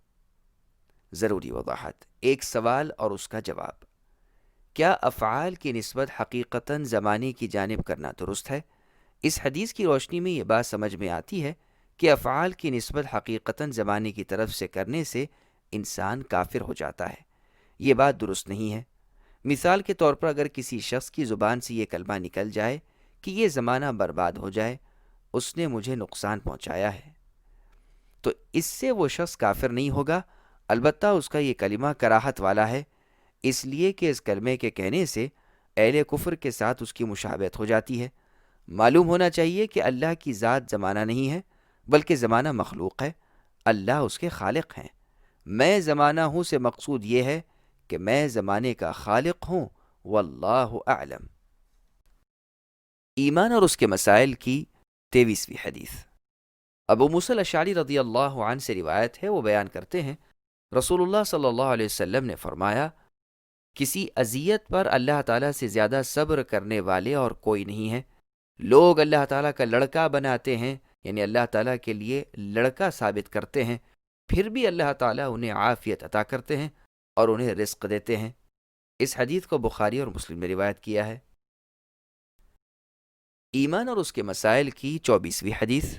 ضروری وضاحت: ایک سوال اور اس کا جواب۔ کیا افعال کی نسبت حقیقتاً زمانے کی جانب کرنا درست ہے؟ اس حدیث کی روشنی میں یہ بات سمجھ میں آتی ہے کہ افعال کی نسبت حقیقتاً زمانے کی طرف سے کرنے سے انسان کافر ہو جاتا ہے۔ یہ بات درست نہیں ہے۔ مثال کے طور پر اگر کسی شخص کی زبان سے یہ کلمہ نکل جائے کہ یہ زمانہ برباد ہو جائے، اس نے مجھے نقصان پہنچایا ہے، تو اس سے وہ شخص کافر نہیں ہوگا، البتہ اس کا یہ کلمہ کراہت والا ہے، اس لیے کہ اس کلمے کے کہنے سے اہل کفر کے ساتھ اس کی مشابہت ہو جاتی ہے۔ معلوم ہونا چاہیے کہ اللہ کی ذات زمانہ نہیں ہے، بلکہ زمانہ مخلوق ہے، اللہ اس کے خالق ہیں۔ میں زمانہ ہوں سے مقصود یہ ہے کہ میں زمانے کا خالق ہوں۔ واللہ اعلم۔ ایمان اور اس کے مسائل کی 23ویں حدیث۔ ابو موسیٰ الاشعری رضی اللہ عنہ سے روایت ہے، وہ بیان کرتے ہیں رسول اللہ صلی اللہ علیہ وسلم نے فرمایا، کسی اذیت پر اللہ تعالیٰ سے زیادہ صبر کرنے والے اور کوئی نہیں ہے۔ لوگ اللہ تعالیٰ کا لڑکا بناتے ہیں، یعنی اللہ تعالیٰ کے لیے لڑکا ثابت کرتے ہیں، پھر بھی اللہ تعالیٰ انہیں عافیت عطا کرتے ہیں اور انہیں رزق دیتے ہیں۔ اس حدیث کو بخاری اور مسلم نے روایت کیا ہے۔ ایمان اور اس کے مسائل کی 24ویں حدیث۔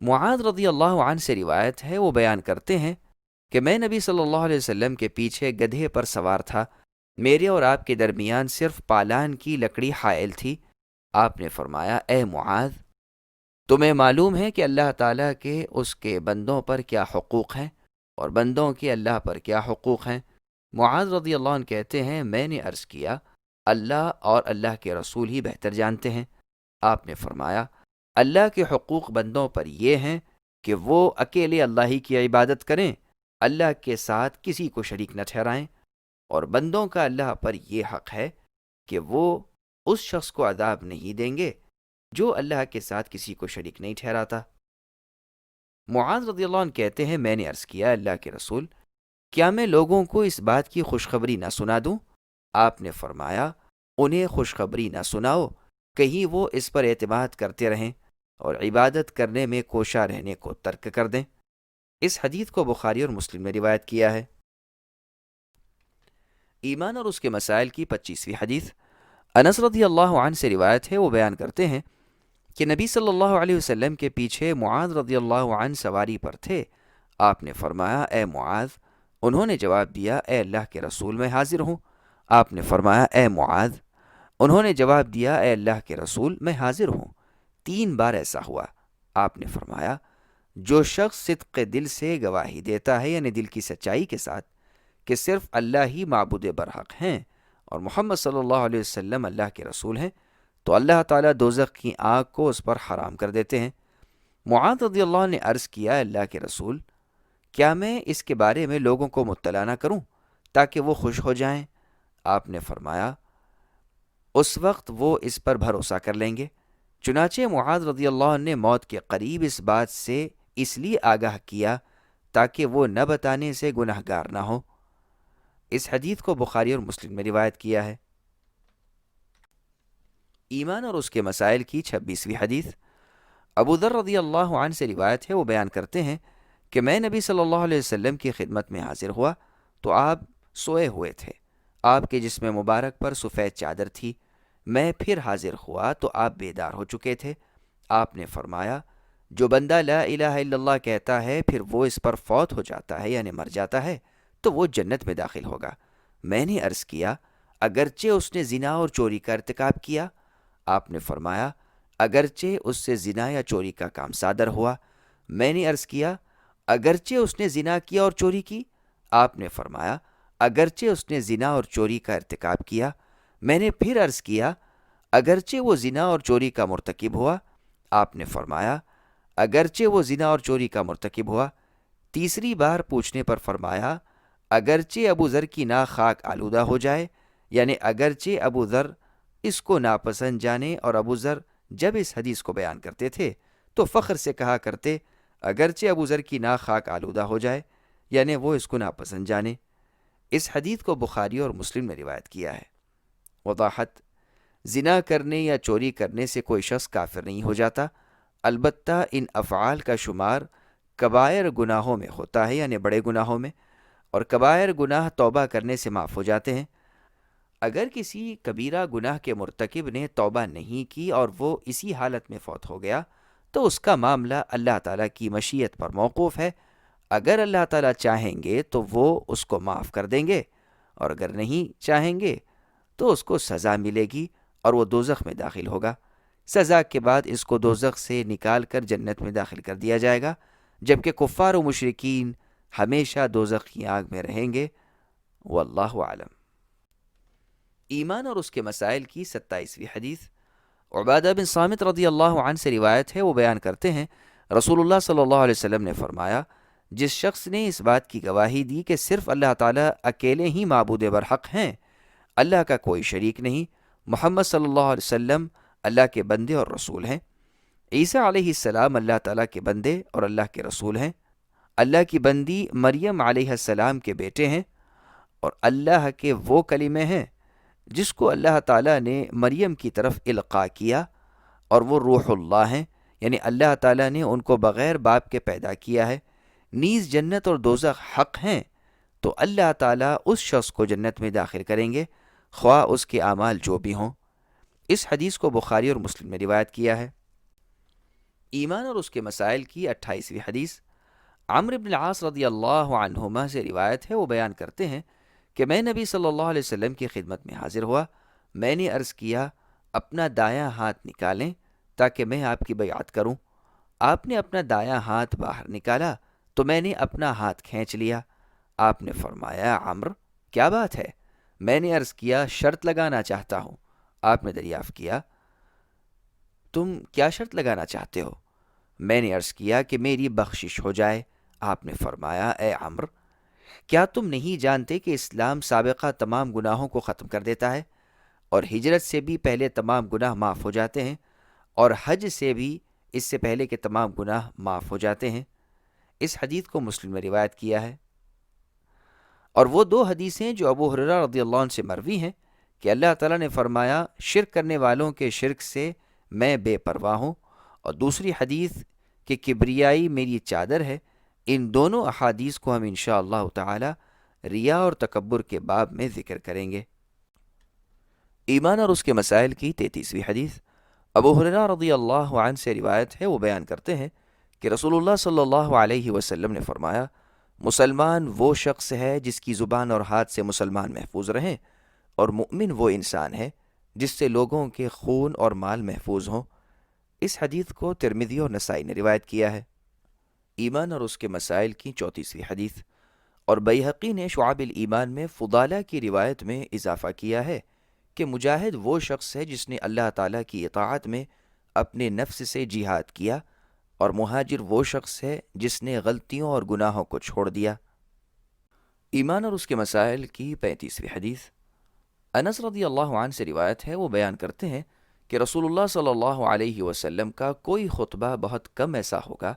معاذ رضی اللہ عنہ سے روایت ہے، وہ بیان کرتے ہیں کہ میں نبی صلی اللہ علیہ وسلم کے پیچھے گدھے پر سوار تھا، میرے اور آپ کے درمیان صرف پالان کی لکڑی حائل تھی۔ آپ نے فرمایا، اے معاذ، تمہیں معلوم ہے کہ اللہ تعالیٰ کے اس کے بندوں پر کیا حقوق ہیں اور بندوں کے اللہ پر کیا حقوق ہیں؟ معاذ رضی اللہ عنہ کہتے ہیں، میں نے عرض کیا، اللہ اور اللہ کے رسول ہی بہتر جانتے ہیں۔ آپ نے فرمایا، اللہ کے حقوق بندوں پر یہ ہیں کہ وہ اکیلے اللہ ہی کی عبادت کریں، اللہ کے ساتھ کسی کو شریک نہ ٹھہرائیں، اور بندوں کا اللہ پر یہ حق ہے کہ وہ اس شخص کو عذاب نہیں دیں گے جو اللہ کے ساتھ کسی کو شریک نہیں ٹھہراتا۔ معاذ رضی اللہ عنہ کہتے ہیں، میں نے عرض کیا، اللہ کے رسول، کیا میں لوگوں کو اس بات کی خوشخبری نہ سنا دوں؟ آپ نے فرمایا، انہیں خوشخبری نہ سناؤ، کہیں وہ اس پر اعتماد کرتے رہیں اور عبادت کرنے میں کوشاں رہنے کو ترک کر دیں۔ اس حدیث کو بخاری اور مسلم نے روایت کیا ہے۔ ایمان اور اس کے مسائل کی 25ویں حدیث۔ انس رضی اللہ عنہ سے روایت ہے، وہ بیان کرتے ہیں کہ نبی صلی اللہ علیہ وسلم کے پیچھے معاذ رضی اللہ عنہ سواری پر تھے۔ آپ نے فرمایا، اے معاذ۔ انہوں نے جواب دیا، اے اللہ کے رسول، میں حاضر ہوں۔ آپ نے فرمایا، اے معاذ۔ انہوں نے جواب دیا، اے اللہ کے رسول، میں حاضر ہوں۔ 3 بار ایسا ہوا۔ آپ نے فرمایا، جو شخص صدق دل سے گواہی دیتا ہے، یعنی دل کی سچائی کے ساتھ، کہ صرف اللہ ہی معبود برحق ہیں اور محمد صلی اللہ علیہ وسلم اللہ کے رسول ہیں، تو اللہ تعالیٰ دوزخ کی آگ کو اس پر حرام کر دیتے ہیں۔ معاذ رضی اللہ عنہ نے عرض کیا، اللہ کے رسول، کیا میں اس کے بارے میں لوگوں کو مطلع نہ کروں تاکہ وہ خوش ہو جائیں؟ آپ نے فرمایا، اس وقت وہ اس پر بھروسہ کر لیں گے۔ چنانچہ معاذ رضی اللہ عنہ نے موت کے قریب اس بات سے اس لیے آگاہ کیا تاکہ وہ نہ بتانے سے گناہ گار نہ ہو۔ اس حدیث کو بخاری اور مسلم میں روایت کیا ہے۔ ایمان اور اس کے مسائل کی 26ویں حدیث۔ ابو ذر رضی اللہ عنہ سے روایت ہے، وہ بیان کرتے ہیں کہ میں نبی صلی اللہ علیہ وسلم کی خدمت میں حاضر ہوا تو آپ سوئے ہوئے تھے، آپ کے جسم مبارک پر سفید چادر تھی۔ میں پھر حاضر ہوا تو آپ بیدار ہو چکے تھے۔ آپ نے فرمایا، جو بندہ لا الہ الا اللہ کہتا ہے پھر وہ اس پر فوت ہو جاتا ہے، یعنی مر جاتا ہے، تو وہ جنت میں داخل ہوگا۔ میں نے عرض کیا، اگرچہ اس نے زنا اور چوری کا ارتکاب کیا؟ آپ نے فرمایا، اگرچہ اس سے زنا یا چوری کا کام صادر ہوا۔ میں نے عرض کیا، اگرچہ اس نے زنا کیا اور چوری کی؟ آپ نے فرمایا، اگرچہ اس نے زنا اور چوری کا ارتکاب کیا۔ میں نے پھر عرض کیا، اگرچہ وہ زنا اور چوری کا مرتکب ہوا؟ آپ نے فرمایا، اگرچہ وہ زنا اور چوری کا مرتکب ہوا۔ تیسری بار پوچھنے پر فرمایا، اگرچہ ابو ذر کی ناک خاک آلودہ ہو جائے، یعنی اگرچہ ابو ذر اس کو ناپسند جانے، اور ابو ذر جب اس حدیث کو بیان کرتے تھے تو فخر سے کہا کرتے، اگرچہ ابو ذر کی ناک خاک آلودہ ہو جائے، یعنی وہ اس کو ناپسند جانے۔ اس حدیث کو بخاری اور مسلم نے روایت کیا ہے۔ وضاحت: زنا کرنے یا چوری کرنے سے کوئی شخص کافر نہیں ہو جاتا، البتہ ان افعال کا شمار کبائر گناہوں میں ہوتا ہے، یعنی بڑے گناہوں میں، اور کبائر گناہ توبہ کرنے سے معاف ہو جاتے ہیں۔ اگر کسی کبیرہ گناہ کے مرتکب نے توبہ نہیں کی اور وہ اسی حالت میں فوت ہو گیا تو اس کا معاملہ اللہ تعالیٰ کی مشیت پر موقوف ہے۔ اگر اللہ تعالیٰ چاہیں گے تو وہ اس کو معاف کر دیں گے، اور اگر نہیں چاہیں گے تو اس کو سزا ملے گی اور وہ دوزخ میں داخل ہوگا۔ سزا کے بعد اس کو دوزخ سے نکال کر جنت میں داخل کر دیا جائے گا، جبکہ کفار و مشرکین ہمیشہ دوزخ کی آگ میں رہیں گے۔ واللہ اعلم۔ ایمان اور اس کے مسائل کی 27ویں حدیث۔ عبادہ بن صامت رضی اللہ عنہ سے روایت ہے، وہ بیان کرتے ہیں رسول اللہ صلی اللہ علیہ وسلم نے فرمایا، جس شخص نے اس بات کی گواہی دی کہ صرف اللہ تعالیٰ اکیلے ہی معبود برحق ہیں، اللہ کا کوئی شریک نہیں، محمد صلی اللہ علیہ وسلم اللہ کے بندے اور رسول ہیں، عیسیٰ علیہ السلام اللہ تعالیٰ کے بندے اور اللہ کے رسول ہیں۔ اللہ کی بندی مریم علیہ السلام کے بیٹے ہیں، اور اللہ کے وہ کلمے ہیں جس کو اللہ تعالیٰ نے مریم کی طرف القاء کیا، اور وہ روح اللہ ہیں، یعنی اللہ تعالیٰ نے ان کو بغیر باپ کے پیدا کیا ہے۔ نیز جنت اور دوزخ حق ہیں، تو اللہ تعالیٰ اس شخص کو جنت میں داخل کریں گے، خواہ اس کے اعمال جو بھی ہوں۔ اس حدیث کو بخاری اور مسلم میں روایت کیا ہے۔ ایمان اور اس کے مسائل کی 28ویں حدیث عمرو بن العاص رضی اللہ عنہما سے روایت ہے۔ وہ بیان کرتے ہیں کہ میں نبی صلی اللہ علیہ وسلم کی خدمت میں حاضر ہوا۔ میں نے عرض کیا، اپنا دایاں ہاتھ نکالیں تاکہ میں آپ کی بیعت کروں۔ آپ نے اپنا دایاں ہاتھ باہر نکالا تو میں نے اپنا ہاتھ کھینچ لیا۔ آپ نے فرمایا، عمرو کیا بات ہے؟ میں نے عرض کیا، شرط لگانا چاہتا ہوں۔ آپ نے دریافت کیا، تم کیا شرط لگانا چاہتے ہو؟ میں نے عرض کیا کہ میری بخشش ہو جائے۔ آپ نے فرمایا، اے عمرو، کیا تم نہیں جانتے کہ اسلام سابقہ تمام گناہوں کو ختم کر دیتا ہے، اور ہجرت سے بھی پہلے تمام گناہ معاف ہو جاتے ہیں، اور حج سے بھی اس سے پہلے کے تمام گناہ معاف ہو جاتے ہیں؟ اس حدیث کو مسلم میں روایت کیا ہے۔ اور وہ دو حدیثیں جو ابو ہریرہ رضی اللہ عنہ سے مروی ہیں کہ اللہ تعالیٰ نے فرمایا، شرک کرنے والوں کے شرک سے میں بے پرواہ ہوں، اور دوسری حدیث کہ کبریائی میری چادر ہے، ان دونوں احادیث کو ہم انشاءاللہ تعالی ریا اور تکبر کے باب میں ذکر کریں گے۔ ایمان اور اس کے مسائل کی 33ویں حدیث ابو ہریرہ رضی اللہ عنہ سے روایت ہے۔ وہ بیان کرتے ہیں کہ رسول اللہ صلی اللہ علیہ وسلم نے فرمایا، مسلمان وہ شخص ہے جس کی زبان اور ہاتھ سے مسلمان محفوظ رہیں، اور مؤمن وہ انسان ہے جس سے لوگوں کے خون اور مال محفوظ ہوں۔ اس حدیث کو ترمذی اور نسائی نے روایت کیا ہے۔ ایمان اور اس کے مسائل کی 34ویں حدیث اور بیہقی نے شعب الایمان میں فضالہ کی روایت میں اضافہ کیا ہے کہ مجاہد وہ شخص ہے جس نے اللہ تعالیٰ کی اطاعت میں اپنے نفس سے جہاد کیا، اور مہاجر وہ شخص ہے جس نے غلطیوں اور گناہوں کو چھوڑ دیا۔ ایمان اور اس کے مسائل کی 35ویں حدیث انس رضی اللہ عنہ سے روایت ہے۔ وہ بیان کرتے ہیں کہ رسول اللہ صلی اللہ علیہ وسلم کا کوئی خطبہ بہت کم ایسا ہوگا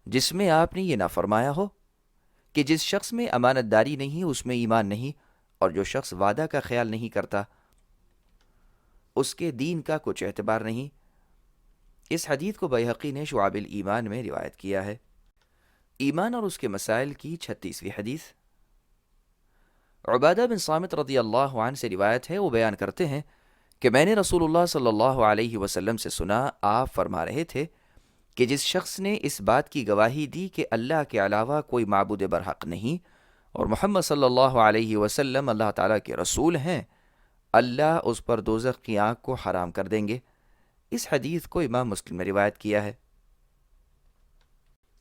جس میں آپ نے یہ نہ فرمایا ہو کہ جس شخص میں امانت داری نہیں اس میں ایمان نہیں، اور جو شخص وعدہ کا خیال نہیں کرتا اس کے دین کا کچھ اعتبار نہیں۔ اس حدیث کو بیہقی نے شعب الایمان میں روایت کیا ہے۔ ایمان اور اس کے مسائل کی 36ویں حدیث عبادہ بن صامت رضی اللہ عنہ سے روایت ہے۔ وہ بیان کرتے ہیں کہ میں نے رسول اللہ صلی اللہ علیہ وسلم سے سنا، آپ فرما رہے تھے کہ جس شخص نے اس بات کی گواہی دی کہ اللہ کے علاوہ کوئی معبود برحق نہیں، اور محمد صلی اللہ علیہ وسلم اللہ تعالیٰ کے رسول ہیں، اللہ اس پر دوزخ کی آگ کو حرام کر دیں گے۔ اس حدیث کو امام مسلم نے روایت کیا ہے۔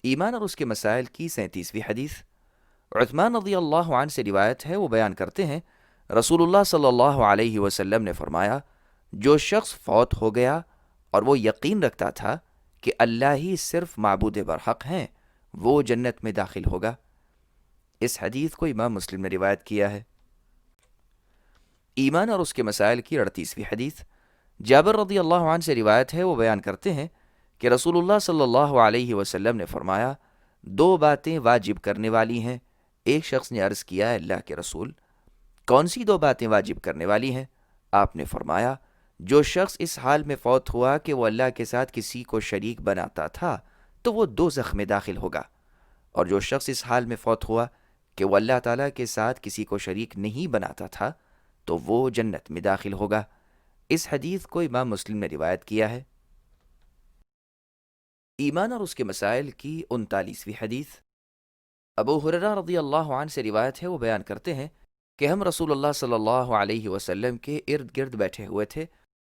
ایمان اور اس کے مسائل کی 37ویں حدیث عثمان رضی اللہ عنہ سے روایت ہے۔ وہ بیان کرتے ہیں رسول اللہ صلی اللہ علیہ وسلم نے فرمایا، جو شخص فوت ہو گیا اور وہ یقین رکھتا تھا کہ اللہ ہی صرف معبود برحق ہیں، وہ جنت میں داخل ہوگا۔ اس حدیث کو امام مسلم نے روایت کیا ہے۔ ایمان اور اس کے مسائل کی 38ویں حدیث جابر رضی اللہ عنہ سے روایت ہے۔ وہ بیان کرتے ہیں کہ رسول اللہ صلی اللہ علیہ وسلم نے فرمایا، دو باتیں واجب کرنے والی ہیں۔ ایک شخص نے عرض کیا، اللہ کے رسول، کون سی دو باتیں واجب کرنے والی ہیں؟ آپ نے فرمایا، جو شخص اس حال میں فوت ہوا کہ وہ اللہ کے ساتھ کسی کو شریک بناتا تھا تو وہ دوزخ میں داخل ہوگا، اور جو شخص اس حال میں فوت ہوا کہ وہ اللہ تعالیٰ کے ساتھ کسی کو شریک نہیں بناتا تھا تو وہ جنت میں داخل ہوگا۔ اس حدیث کو امام مسلم نے روایت کیا ہے۔ ایمان اور اس کے مسائل کی 39ویں حدیث ابو ہریرہ رضی اللہ عنہ سے روایت ہے۔ وہ بیان کرتے ہیں کہ ہم رسول اللہ صلی اللہ علیہ وسلم کے ارد گرد بیٹھے ہوئے تھے،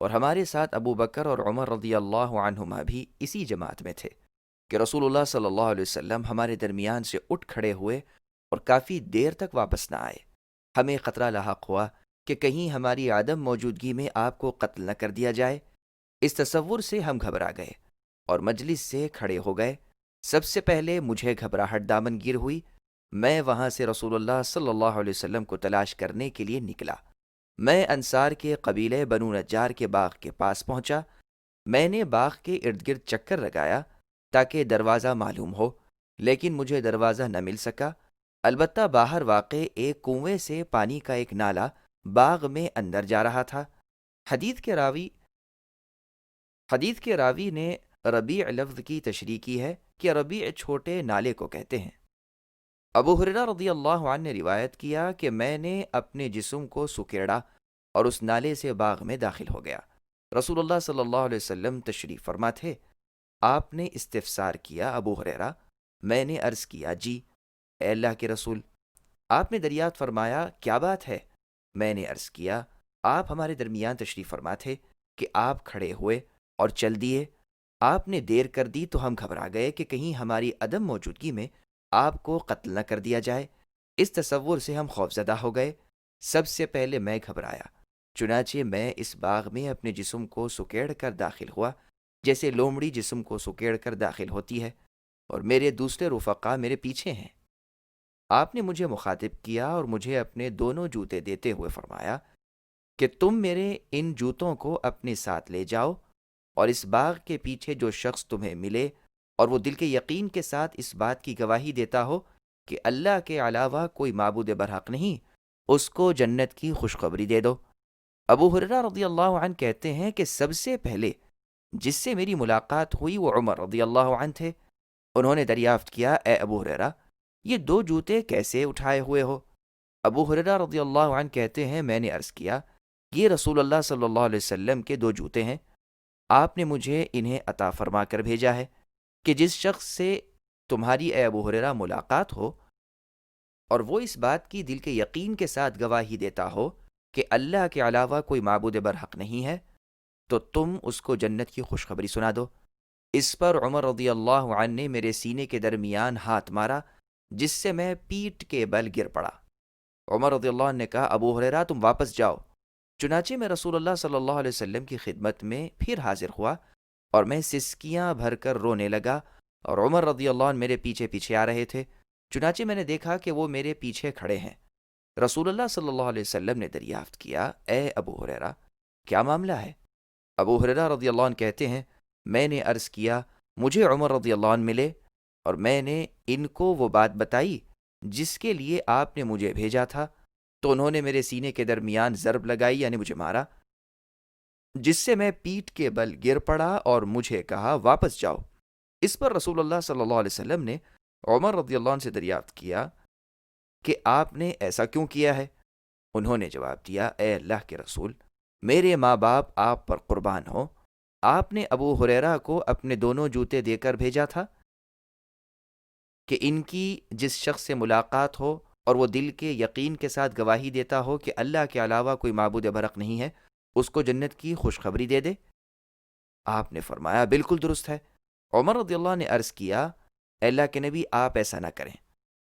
اور ہمارے ساتھ ابو بکر اور عمر رضی اللہ عنہما بھی اسی جماعت میں تھے کہ رسول اللہ صلی اللہ علیہ وسلم ہمارے درمیان سے اٹھ کھڑے ہوئے اور کافی دیر تک واپس نہ آئے۔ ہمیں خطرہ لاحق ہوا کہ کہیں ہماری عدم موجودگی میں آپ کو قتل نہ کر دیا جائے۔ اس تصور سے ہم گھبرا گئے اور مجلس سے کھڑے ہو گئے۔ سب سے پہلے مجھے گھبراہٹ دامن گیر ہوئی۔ میں وہاں سے رسول اللہ صلی اللہ علیہ وسلم کو تلاش کرنے کے لیے نکلا۔ میں انصار کے قبیلے بنو نجار کے باغ کے پاس پہنچا۔ میں نے باغ کے ارد گرد چکر لگایا تاکہ دروازہ معلوم ہو، لیکن مجھے دروازہ نہ مل سکا۔ البتہ باہر واقع ایک کنویں سے پانی کا ایک نالا باغ میں اندر جا رہا تھا۔ حدیث کے راوی نے ربیع لفظ کی تشریح کی ہے کہ ربیع چھوٹے نالے کو کہتے ہیں۔ ابو ہریرہ رضی اللہ عنہ نے روایت کیا کہ میں نے اپنے جسم کو سکیڑا اور اس نالے سے باغ میں داخل ہو گیا۔ رسول اللہ صلی اللہ علیہ وسلم تشریف فرما تھے۔ آپ نے استفسار کیا، ابو ہریرہ؟ میں نے عرض کیا، جی اے اللہ کے رسول۔ آپ نے دریافت فرمایا، کیا بات ہے؟ میں نے عرض کیا، آپ ہمارے درمیان تشریف فرما تھے کہ آپ کھڑے ہوئے اور چل دیے۔ آپ نے دیر کر دی تو ہم گھبرا گئے کہ کہیں ہماری عدم موجودگی میں آپ کو قتل نہ کر دیا جائے۔ اس تصور سے ہم خوفزدہ ہو گئے۔ سب سے پہلے میں گھبرایا، چنانچہ میں اس باغ میں اپنے جسم کو سکیڑ کر داخل ہوا جیسے لومڑی جسم کو سکیڑ کر داخل ہوتی ہے، اور میرے دوسرے رفقا میرے پیچھے ہیں۔ آپ نے مجھے مخاطب کیا اور مجھے اپنے دونوں جوتے دیتے ہوئے فرمایا کہ تم میرے ان جوتوں کو اپنے ساتھ لے جاؤ، اور اس باغ کے پیچھے جو شخص تمہیں ملے اور وہ دل کے یقین کے ساتھ اس بات کی گواہی دیتا ہو کہ اللہ کے علاوہ کوئی معبود برحق نہیں، اس کو جنت کی خوشخبری دے دو۔ ابو ہریرہ رضی اللہ عنہ کہتے ہیں کہ سب سے پہلے جس سے میری ملاقات ہوئی وہ عمر رضی اللہ عنہ تھے۔ انہوں نے دریافت کیا، اے ابو ہریرہ، یہ دو جوتے کیسے اٹھائے ہوئے ہو؟ ابو ہریرہ رضی اللہ عنہ کہتے ہیں، میں نے عرض کیا، یہ رسول اللہ صلی اللہ علیہ وسلم کے دو جوتے ہیں، آپ نے مجھے انہیں عطا فرما کر بھیجا ہے کہ جس شخص سے تمہاری اے ابو ہریرہ ملاقات ہو اور وہ اس بات کی دل کے یقین کے ساتھ گواہی دیتا ہو کہ اللہ کے علاوہ کوئی معبود برحق نہیں ہے، تو تم اس کو جنت کی خوشخبری سنا دو۔ اس پر عمر رضی اللہ عنہ نے میرے سینے کے درمیان ہاتھ مارا، جس سے میں پیٹ کے بل گر پڑا۔ عمر رضی اللہ عنہ نے کہا، ابو ہریرہ تم واپس جاؤ۔ چنانچہ میں رسول اللہ صلی اللہ علیہ وسلم کی خدمت میں پھر حاضر ہوا اور میں سسکیاں بھر کر رونے لگا، اور عمر رضی اللہ عنہ میرے پیچھے پیچھے آ رہے تھے۔ چنانچہ میں نے دیکھا کہ وہ میرے پیچھے کھڑے ہیں۔ رسول اللہ صلی اللہ علیہ وسلم نے دریافت کیا، اے ابو ہریرہ، کیا معاملہ ہے؟ ابو ہریرہ رضی اللہ عنہ کہتے ہیں، میں نے عرض کیا، مجھے عمر رضی اللہ عنہ ملے اور میں نے ان کو وہ بات بتائی جس کے لیے آپ نے مجھے بھیجا تھا، تو انہوں نے میرے سینے کے درمیان ضرب لگائی، یعنی مجھے مارا، جس سے میں پیٹ کے بل گر پڑا اور مجھے کہا، واپس جاؤ۔ اس پر رسول اللہ صلی اللہ علیہ وسلم نے عمر رضی اللہ عنہ سے دریافت کیا کہ آپ نے ایسا کیوں کیا ہے؟ انہوں نے جواب دیا، اے اللہ کے رسول، میرے ماں باپ آپ پر قربان ہوں، آپ نے ابو ہریرہ کو اپنے دونوں جوتے دے کر بھیجا تھا کہ ان کی جس شخص سے ملاقات ہو اور وہ دل کے یقین کے ساتھ گواہی دیتا ہو کہ اللہ کے علاوہ کوئی معبود برحق نہیں ہے، اس کو جنت کی خوشخبری دے دے۔ آپ نے فرمایا، بالکل درست ہے۔ عمر رضی اللہ نے عرض کیا، اے اللہ کے نبی، آپ ایسا نہ کریں،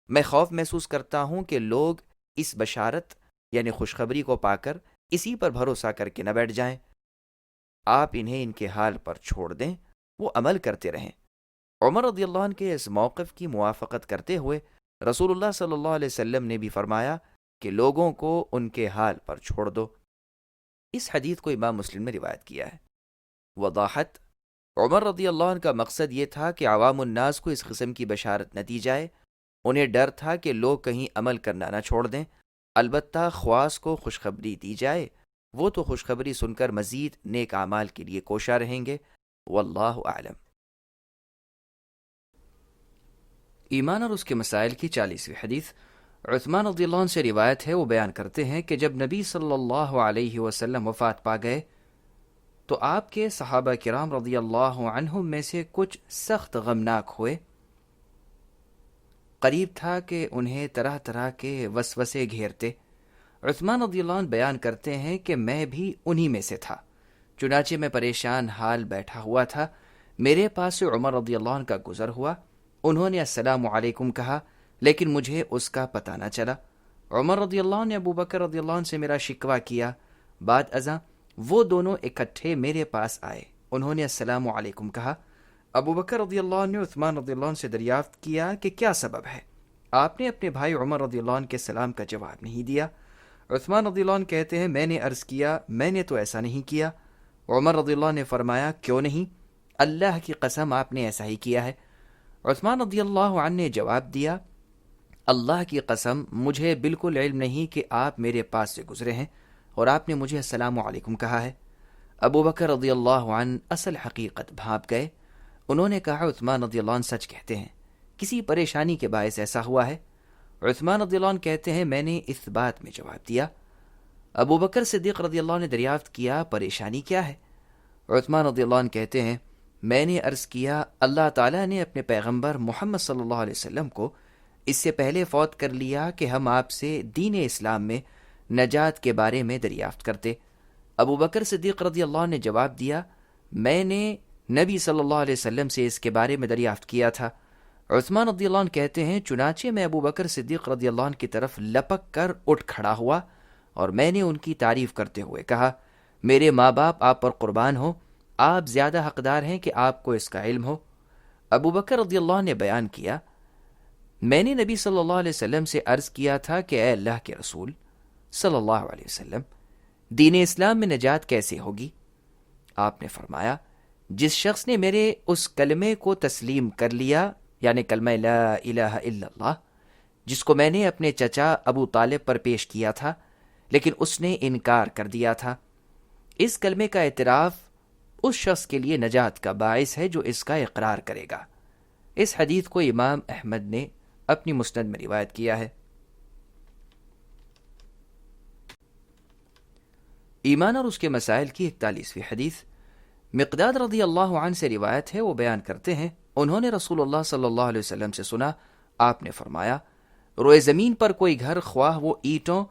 میں خوف محسوس کرتا ہوں کہ لوگ اس بشارت یعنی خوشخبری کو پا کر اسی پر بھروسہ کر کے نہ بیٹھ جائیں۔ آپ انہیں ان کے حال پر چھوڑ دیں، وہ عمل کرتے رہیں۔ عمر رضی اللہ عنہ کے اس موقف کی موافقت کرتے ہوئے رسول اللہ صلی اللہ علیہ وسلم نے بھی فرمایا کہ لوگوں کو ان کے حال پر چھوڑ دو۔ اس حدیث کو امام مسلم نے روایت کیا ہے۔ وضاحت: عمر رضی اللہ عنہ کا مقصد یہ تھا کہ عوام الناس کو اس قسم کی بشارت نہ دی جائے۔ انہیں ڈر تھا کہ لوگ کہیں عمل کرنا نہ چھوڑ دیں، البتہ خواص کو خوشخبری دی جائے، وہ تو خوشخبری سن کر مزید نیک اعمال کے لیے کوشاں رہیں گے۔ واللہ اعلم۔ ایمان اور اس کے مسائل کی 40ویں حدیث عثمان رضی اللہ عنہ سے روایت ہے۔ وہ بیان کرتے ہیں کہ جب نبی صلی اللہ علیہ وسلم وفات پا گئے تو آپ کے صحابہ کرام رضی اللہ عنہم میں سے کچھ سخت غمناک ہوئے۔ قریب تھا کہ انہیں طرح طرح کے وسوسے گھیرتے۔ عثمان رضی اللہ عنہ بیان کرتے ہیں کہ میں بھی انہی میں سے تھا، چنانچہ میں پریشان حال بیٹھا ہوا تھا، میرے پاس سے عمر رضی اللہ عنہ کا گزر ہوا، انہوں نے السلام علیکم کہا، لیکن مجھے اس کا پتہ نہ چلا۔ عمر رضی اللہ عنہ نے ابو بکر رضی اللہ عنہ سے میرا شکوہ کیا، بعد ازاں وہ دونوں اکٹھے میرے پاس آئے، انہوں نے السلام علیکم کہا۔ ابو بکر رضی اللہ عنہ نے عثمان رضی اللہ عنہ سے دریافت کیا کہ کیا سبب ہے؟ آپ نے اپنے بھائی عمر رضی اللہ عنہ کے سلام کا جواب نہیں دیا۔ عثمان رضی اللہ عنہ کہتے ہیں، میں نے عرض کیا، میں نے تو ایسا نہیں کیا۔ عمر رضی اللہ عنہ نے فرمایا کیوں نہیں، اللہ کی قسم آپ نے ایسا ہی کیا ہے۔ عثمان رضی اللہ عنہ نے جواب دیا اللہ کی قسم مجھے بالکل علم نہیں کہ آپ میرے پاس سے گزرے ہیں اور آپ نے مجھے السلام علیکم کہا ہے۔ ابو بکر رضی اللہ عنہ اصل حقیقت بھانپ گئے۔ انہوں نے کہا عثمان رضی اللہ عنہ سچ کہتے ہیں، کسی پریشانی کے باعث ایسا ہوا ہے؟ عثمان رضی اللہ عنہ کہتے ہیں میں نے اس بات میں جواب دیا۔ ابو بکر صدیق رضی اللہ عنہ نے دریافت کیا پریشانی کیا ہے؟ عثمان رضی اللہ عنہ کہتے ہیں میں نے عرض کیا اللہ تعالیٰ نے اپنے پیغمبر محمد صلی اللہ علیہ وسلم کو اس سے پہلے فوت کر لیا کہ ہم آپ سے دین اسلام میں نجات کے بارے میں دریافت کرتے۔ ابو بکر صدیق رضی اللہ عنہ نے جواب دیا میں نے نبی صلی اللہ علیہ وسلم سے اس کے بارے میں دریافت کیا تھا۔ عثمان رضی اللہ عنہ کہتے ہیں چنانچہ میں ابو بکر صدیق رضی اللہ عنہ کی طرف لپک کر اٹھ کھڑا ہوا اور میں نے ان کی تعریف کرتے ہوئے کہا میرے ماں باپ آپ پر قربان ہو، آپ زیادہ حقدار ہیں کہ آپ کو اس کا علم ہو۔ ابو بکر رضی اللہ عنہ نے بیان کیا میں نے نبی صلی اللہ علیہ وسلم سے عرض کیا تھا کہ اے اللہ کے رسول صلی اللہ علیہ وسلم دین اسلام میں نجات کیسے ہوگی؟ آپ نے فرمایا جس شخص نے میرے اس کلمے کو تسلیم کر لیا یعنی کلمہ لا الہ الا اللہ جس کو میں نے اپنے چچا ابو طالب پر پیش کیا تھا لیکن اس نے انکار کر دیا تھا، اس کلمے کا اعتراف اس شخص کے لیے نجات کا باعث ہے جو اس کا اقرار کرے گا۔ اس حدیث کو امام احمد نے اپنی مسند میں روایت کیا ہے۔ ایمان اور اس کے مسائل کی 41ویں حدیث مقداد رضی اللہ عنہ سے روایت ہے، وہ بیان کرتے ہیں انہوں نے رسول اللہ صلی اللہ علیہ وسلم سے سنا، آپ نے فرمایا روئے زمین پر کوئی گھر خواہ وہ اینٹوں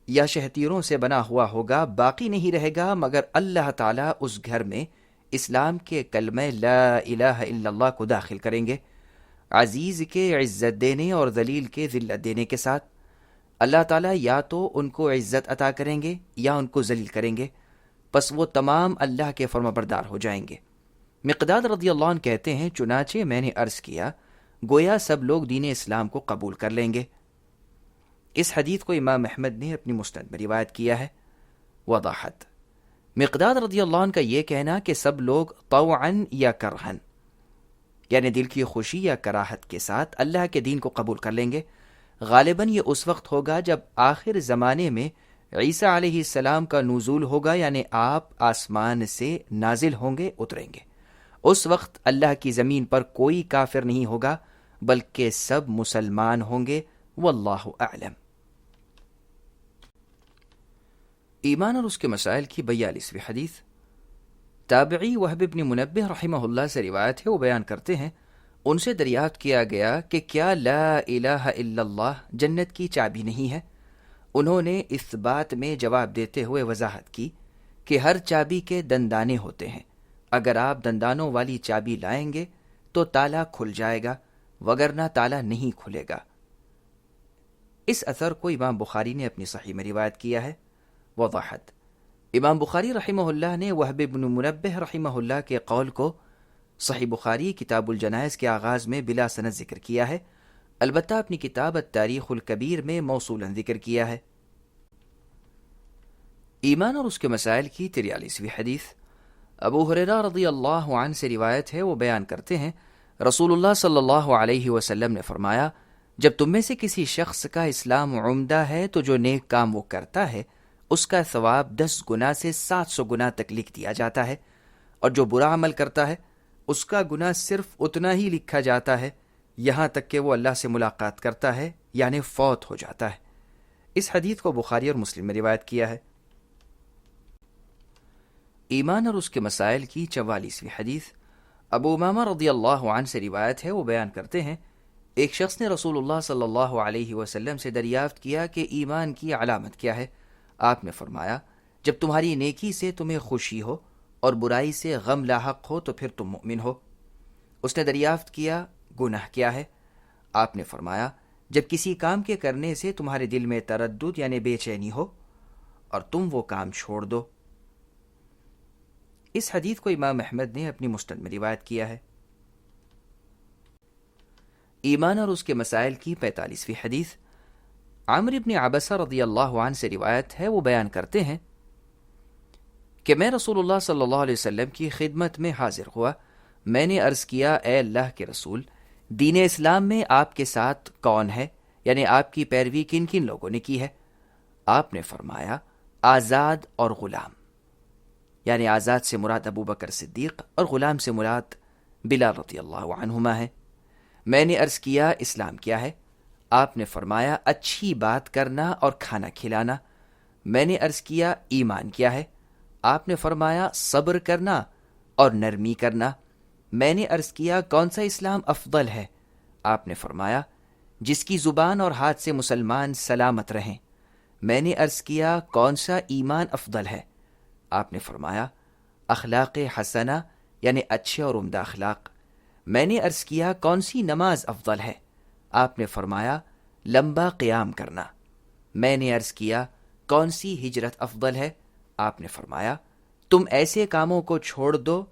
یا شہتیروں سے بنا ہوا ہوگا باقی نہیں رہے گا مگر اللہ تعالیٰ اس گھر میں اسلام کے کلمہ لا الہ الا اللہ کو داخل کریں گے، عزیز کے عزت دینے اور ذلیل کے ذلت دینے کے ساتھ۔ اللہ تعالیٰ یا تو ان کو عزت عطا کریں گے یا ان کو ذلیل کریں گے، پس وہ تمام اللہ کے فرمانبردار ہو جائیں گے۔ مقداد رضی اللہ عنہ کہتے ہیں چنانچہ میں نے عرض کیا گویا سب لوگ دین اسلام کو قبول کر لیں گے۔ اس حدیث کو امام احمد نے اپنی مسند میں روایت کیا ہے۔ وضاحت مقداد رضی اللہ عنہ کا یہ کہنا کہ سب لوگ طوعاً یا کرہن یعنی دل کی خوشی یا کراہت کے ساتھ اللہ کے دین کو قبول کر لیں گے، غالباً یہ اس وقت ہوگا جب آخر زمانے میں عیسیٰ علیہ السلام کا نزول ہوگا یعنی آپ آسمان سے نازل ہوں گے، اتریں گے۔ اس وقت اللہ کی زمین پر کوئی کافر نہیں ہوگا بلکہ سب مسلمان ہوں گے، واللہ اعلم۔ ایمان اور اس کے مسائل کی 42ویں حدیث تابعی وہب بن منبہ رحمہ اللہ سے روایت ہے، وہ بیان کرتے ہیں ان سے دریافت کیا گیا کہ کیا لا الہ الا اللہ جنت کی چابی نہیں ہے؟ انہوں نے اس بات میں جواب دیتے ہوئے وضاحت کی کہ ہر چابی کے دندانے ہوتے ہیں، اگر آپ دندانوں والی چابی لائیں گے تو تالا کھل جائے گا وگرنہ تالا نہیں کھلے گا۔ اس اثر کو امام بخاری نے اپنی صحیح میں روایت کیا ہے۔ وضاحت امام بخاری رحمہ اللہ نے وہب بن منبہ رحمہ اللہ کے قول کو صحیح بخاری کتاب الجنائز کے آغاز میں بلا سند ذکر کیا ہے، البتہ اپنی کتاب التاریخ الکبیر میں موصولاً ذکر کیا ہے۔ ایمان اور اس کے مسائل کی 43ویں حدیث ابو ہریرہ رضی اللہ عنہ سے روایت ہے، وہ بیان کرتے ہیں رسول اللہ صلی اللہ علیہ وسلم نے فرمایا جب تم میں سے کسی شخص کا اسلام عمدہ ہے تو جو نیک کام وہ کرتا ہے اس کا ثواب 10 گنا سے 700 گنا تک لکھ دیا جاتا ہے، اور جو برا عمل کرتا ہے اس کا گناہ صرف اتنا ہی لکھا جاتا ہے یہاں تک کہ وہ اللہ سے ملاقات کرتا ہے یعنی فوت ہو جاتا ہے۔ اس حدیث کو بخاری اور مسلم میں روایت کیا ہے۔ ایمان اور اس کے مسائل کی 44ویں حدیث ابو امامہ رضی اللہ عنہ سے روایت ہے، وہ بیان کرتے ہیں ایک شخص نے رسول اللہ صلی اللہ علیہ وسلم سے دریافت کیا کہ ایمان کی علامت کیا ہے؟ آپ نے فرمایا جب تمہاری نیکی سے تمہیں خوشی ہو اور برائی سے غم لاحق ہو تو پھر تم مؤمن ہو۔ اس نے دریافت کیا گناہ کیا ہے؟ آپ نے فرمایا جب کسی کام کے کرنے سے تمہارے دل میں تردد یعنی بے چینی ہو اور تم وہ کام چھوڑ دو۔ اس حدیث کو امام احمد نے اپنی مسند میں روایت کیا ہے۔ ایمان اور اس کے مسائل کی 45ویں حدیث عمرو بن عبسہ رضی اللہ عنہ سے روایت ہے، وہ بیان کرتے ہیں کہ میں رسول اللہ صلی اللہ علیہ وسلم کی خدمت میں حاضر ہوا. میں نے عرض کیا اے اللہ کے رسول، دین اسلام میں آپ کے ساتھ کون ہے، یعنی آپ کی پیروی کن کن لوگوں نے کی ہے؟ آپ نے فرمایا آزاد اور غلام، یعنی آزاد سے مراد ابو بکر صدیق اور غلام سے مراد بلال رضی اللہ عنہما ہے. میں نے عرض کیا اسلام کیا ہے؟ آپ نے فرمایا اچھی بات کرنا اور کھانا کھلانا. میں نے عرض کیا ایمان کیا ہے؟ آپ نے فرمایا صبر کرنا اور نرمی کرنا. میں نے عرض کیا کون سا اسلام افضل ہے؟ آپ نے فرمایا جس کی زبان اور ہاتھ سے مسلمان سلامت رہیں. میں نے عرض کیا کون سا ایمان افضل ہے؟ آپ نے فرمایا اخلاق حسنہ، یعنی اچھے اور عمدہ اخلاق. میں نے عرض کیا کون سی نماز افضل ہے؟ آپ نے فرمایا لمبا قیام کرنا. میں نے عرض کیا کون سی ہجرت افضل ہے؟ آپ نے فرمایا تم ایسے کاموں کو چھوڑ دو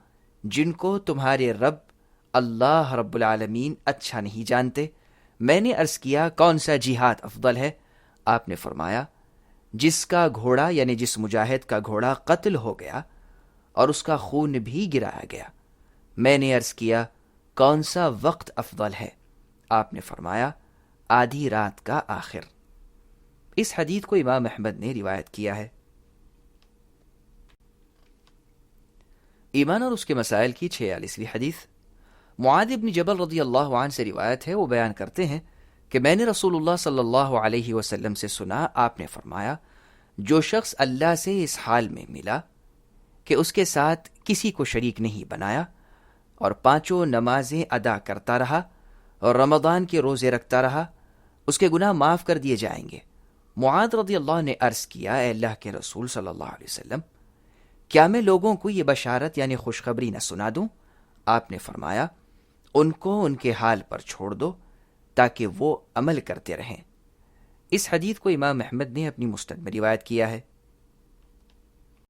جن کو تمہارے رب اللہ رب العالمین اچھا نہیں جانتے. میں نے عرض کیا کون سا جہاد افضل ہے؟ آپ نے فرمایا جس کا گھوڑا، یعنی جس مجاہد کا گھوڑا قتل ہو گیا اور اس کا خون بھی گرایا گیا. میں نے عرض کیا کون سا وقت افضل ہے؟ آپ نے فرمایا آدھی رات کا آخر. اس حدیث کو امام احمد نے روایت کیا ہے. ایمان اور اس کے مسائل کی 46ویں حدیث. معاذ بن جبل رضی اللہ عنہ سے روایت ہے، وہ بیان کرتے ہیں کہ میں نے رسول اللہ صلی اللہ علیہ وسلم سے سنا، آپ نے فرمایا جو شخص اللہ سے اس حال میں ملا کہ اس کے ساتھ کسی کو شریک نہیں بنایا اور 5 نمازیں ادا کرتا رہا اور رمضان کے روزے رکھتا رہا، اس کے گناہ معاف کر دیے جائیں گے. معاذ رضی اللہ نے عرض کیا اے اللہ کے رسول صلی اللہ علیہ وسلم، کیا میں لوگوں کو یہ بشارت یعنی خوشخبری نہ سنا دوں؟ آپ نے فرمایا ان کو ان کے حال پر چھوڑ دو تاکہ وہ عمل کرتے رہیں. اس حدیث کو امام احمد نے اپنی مسند میں روایت کیا ہے.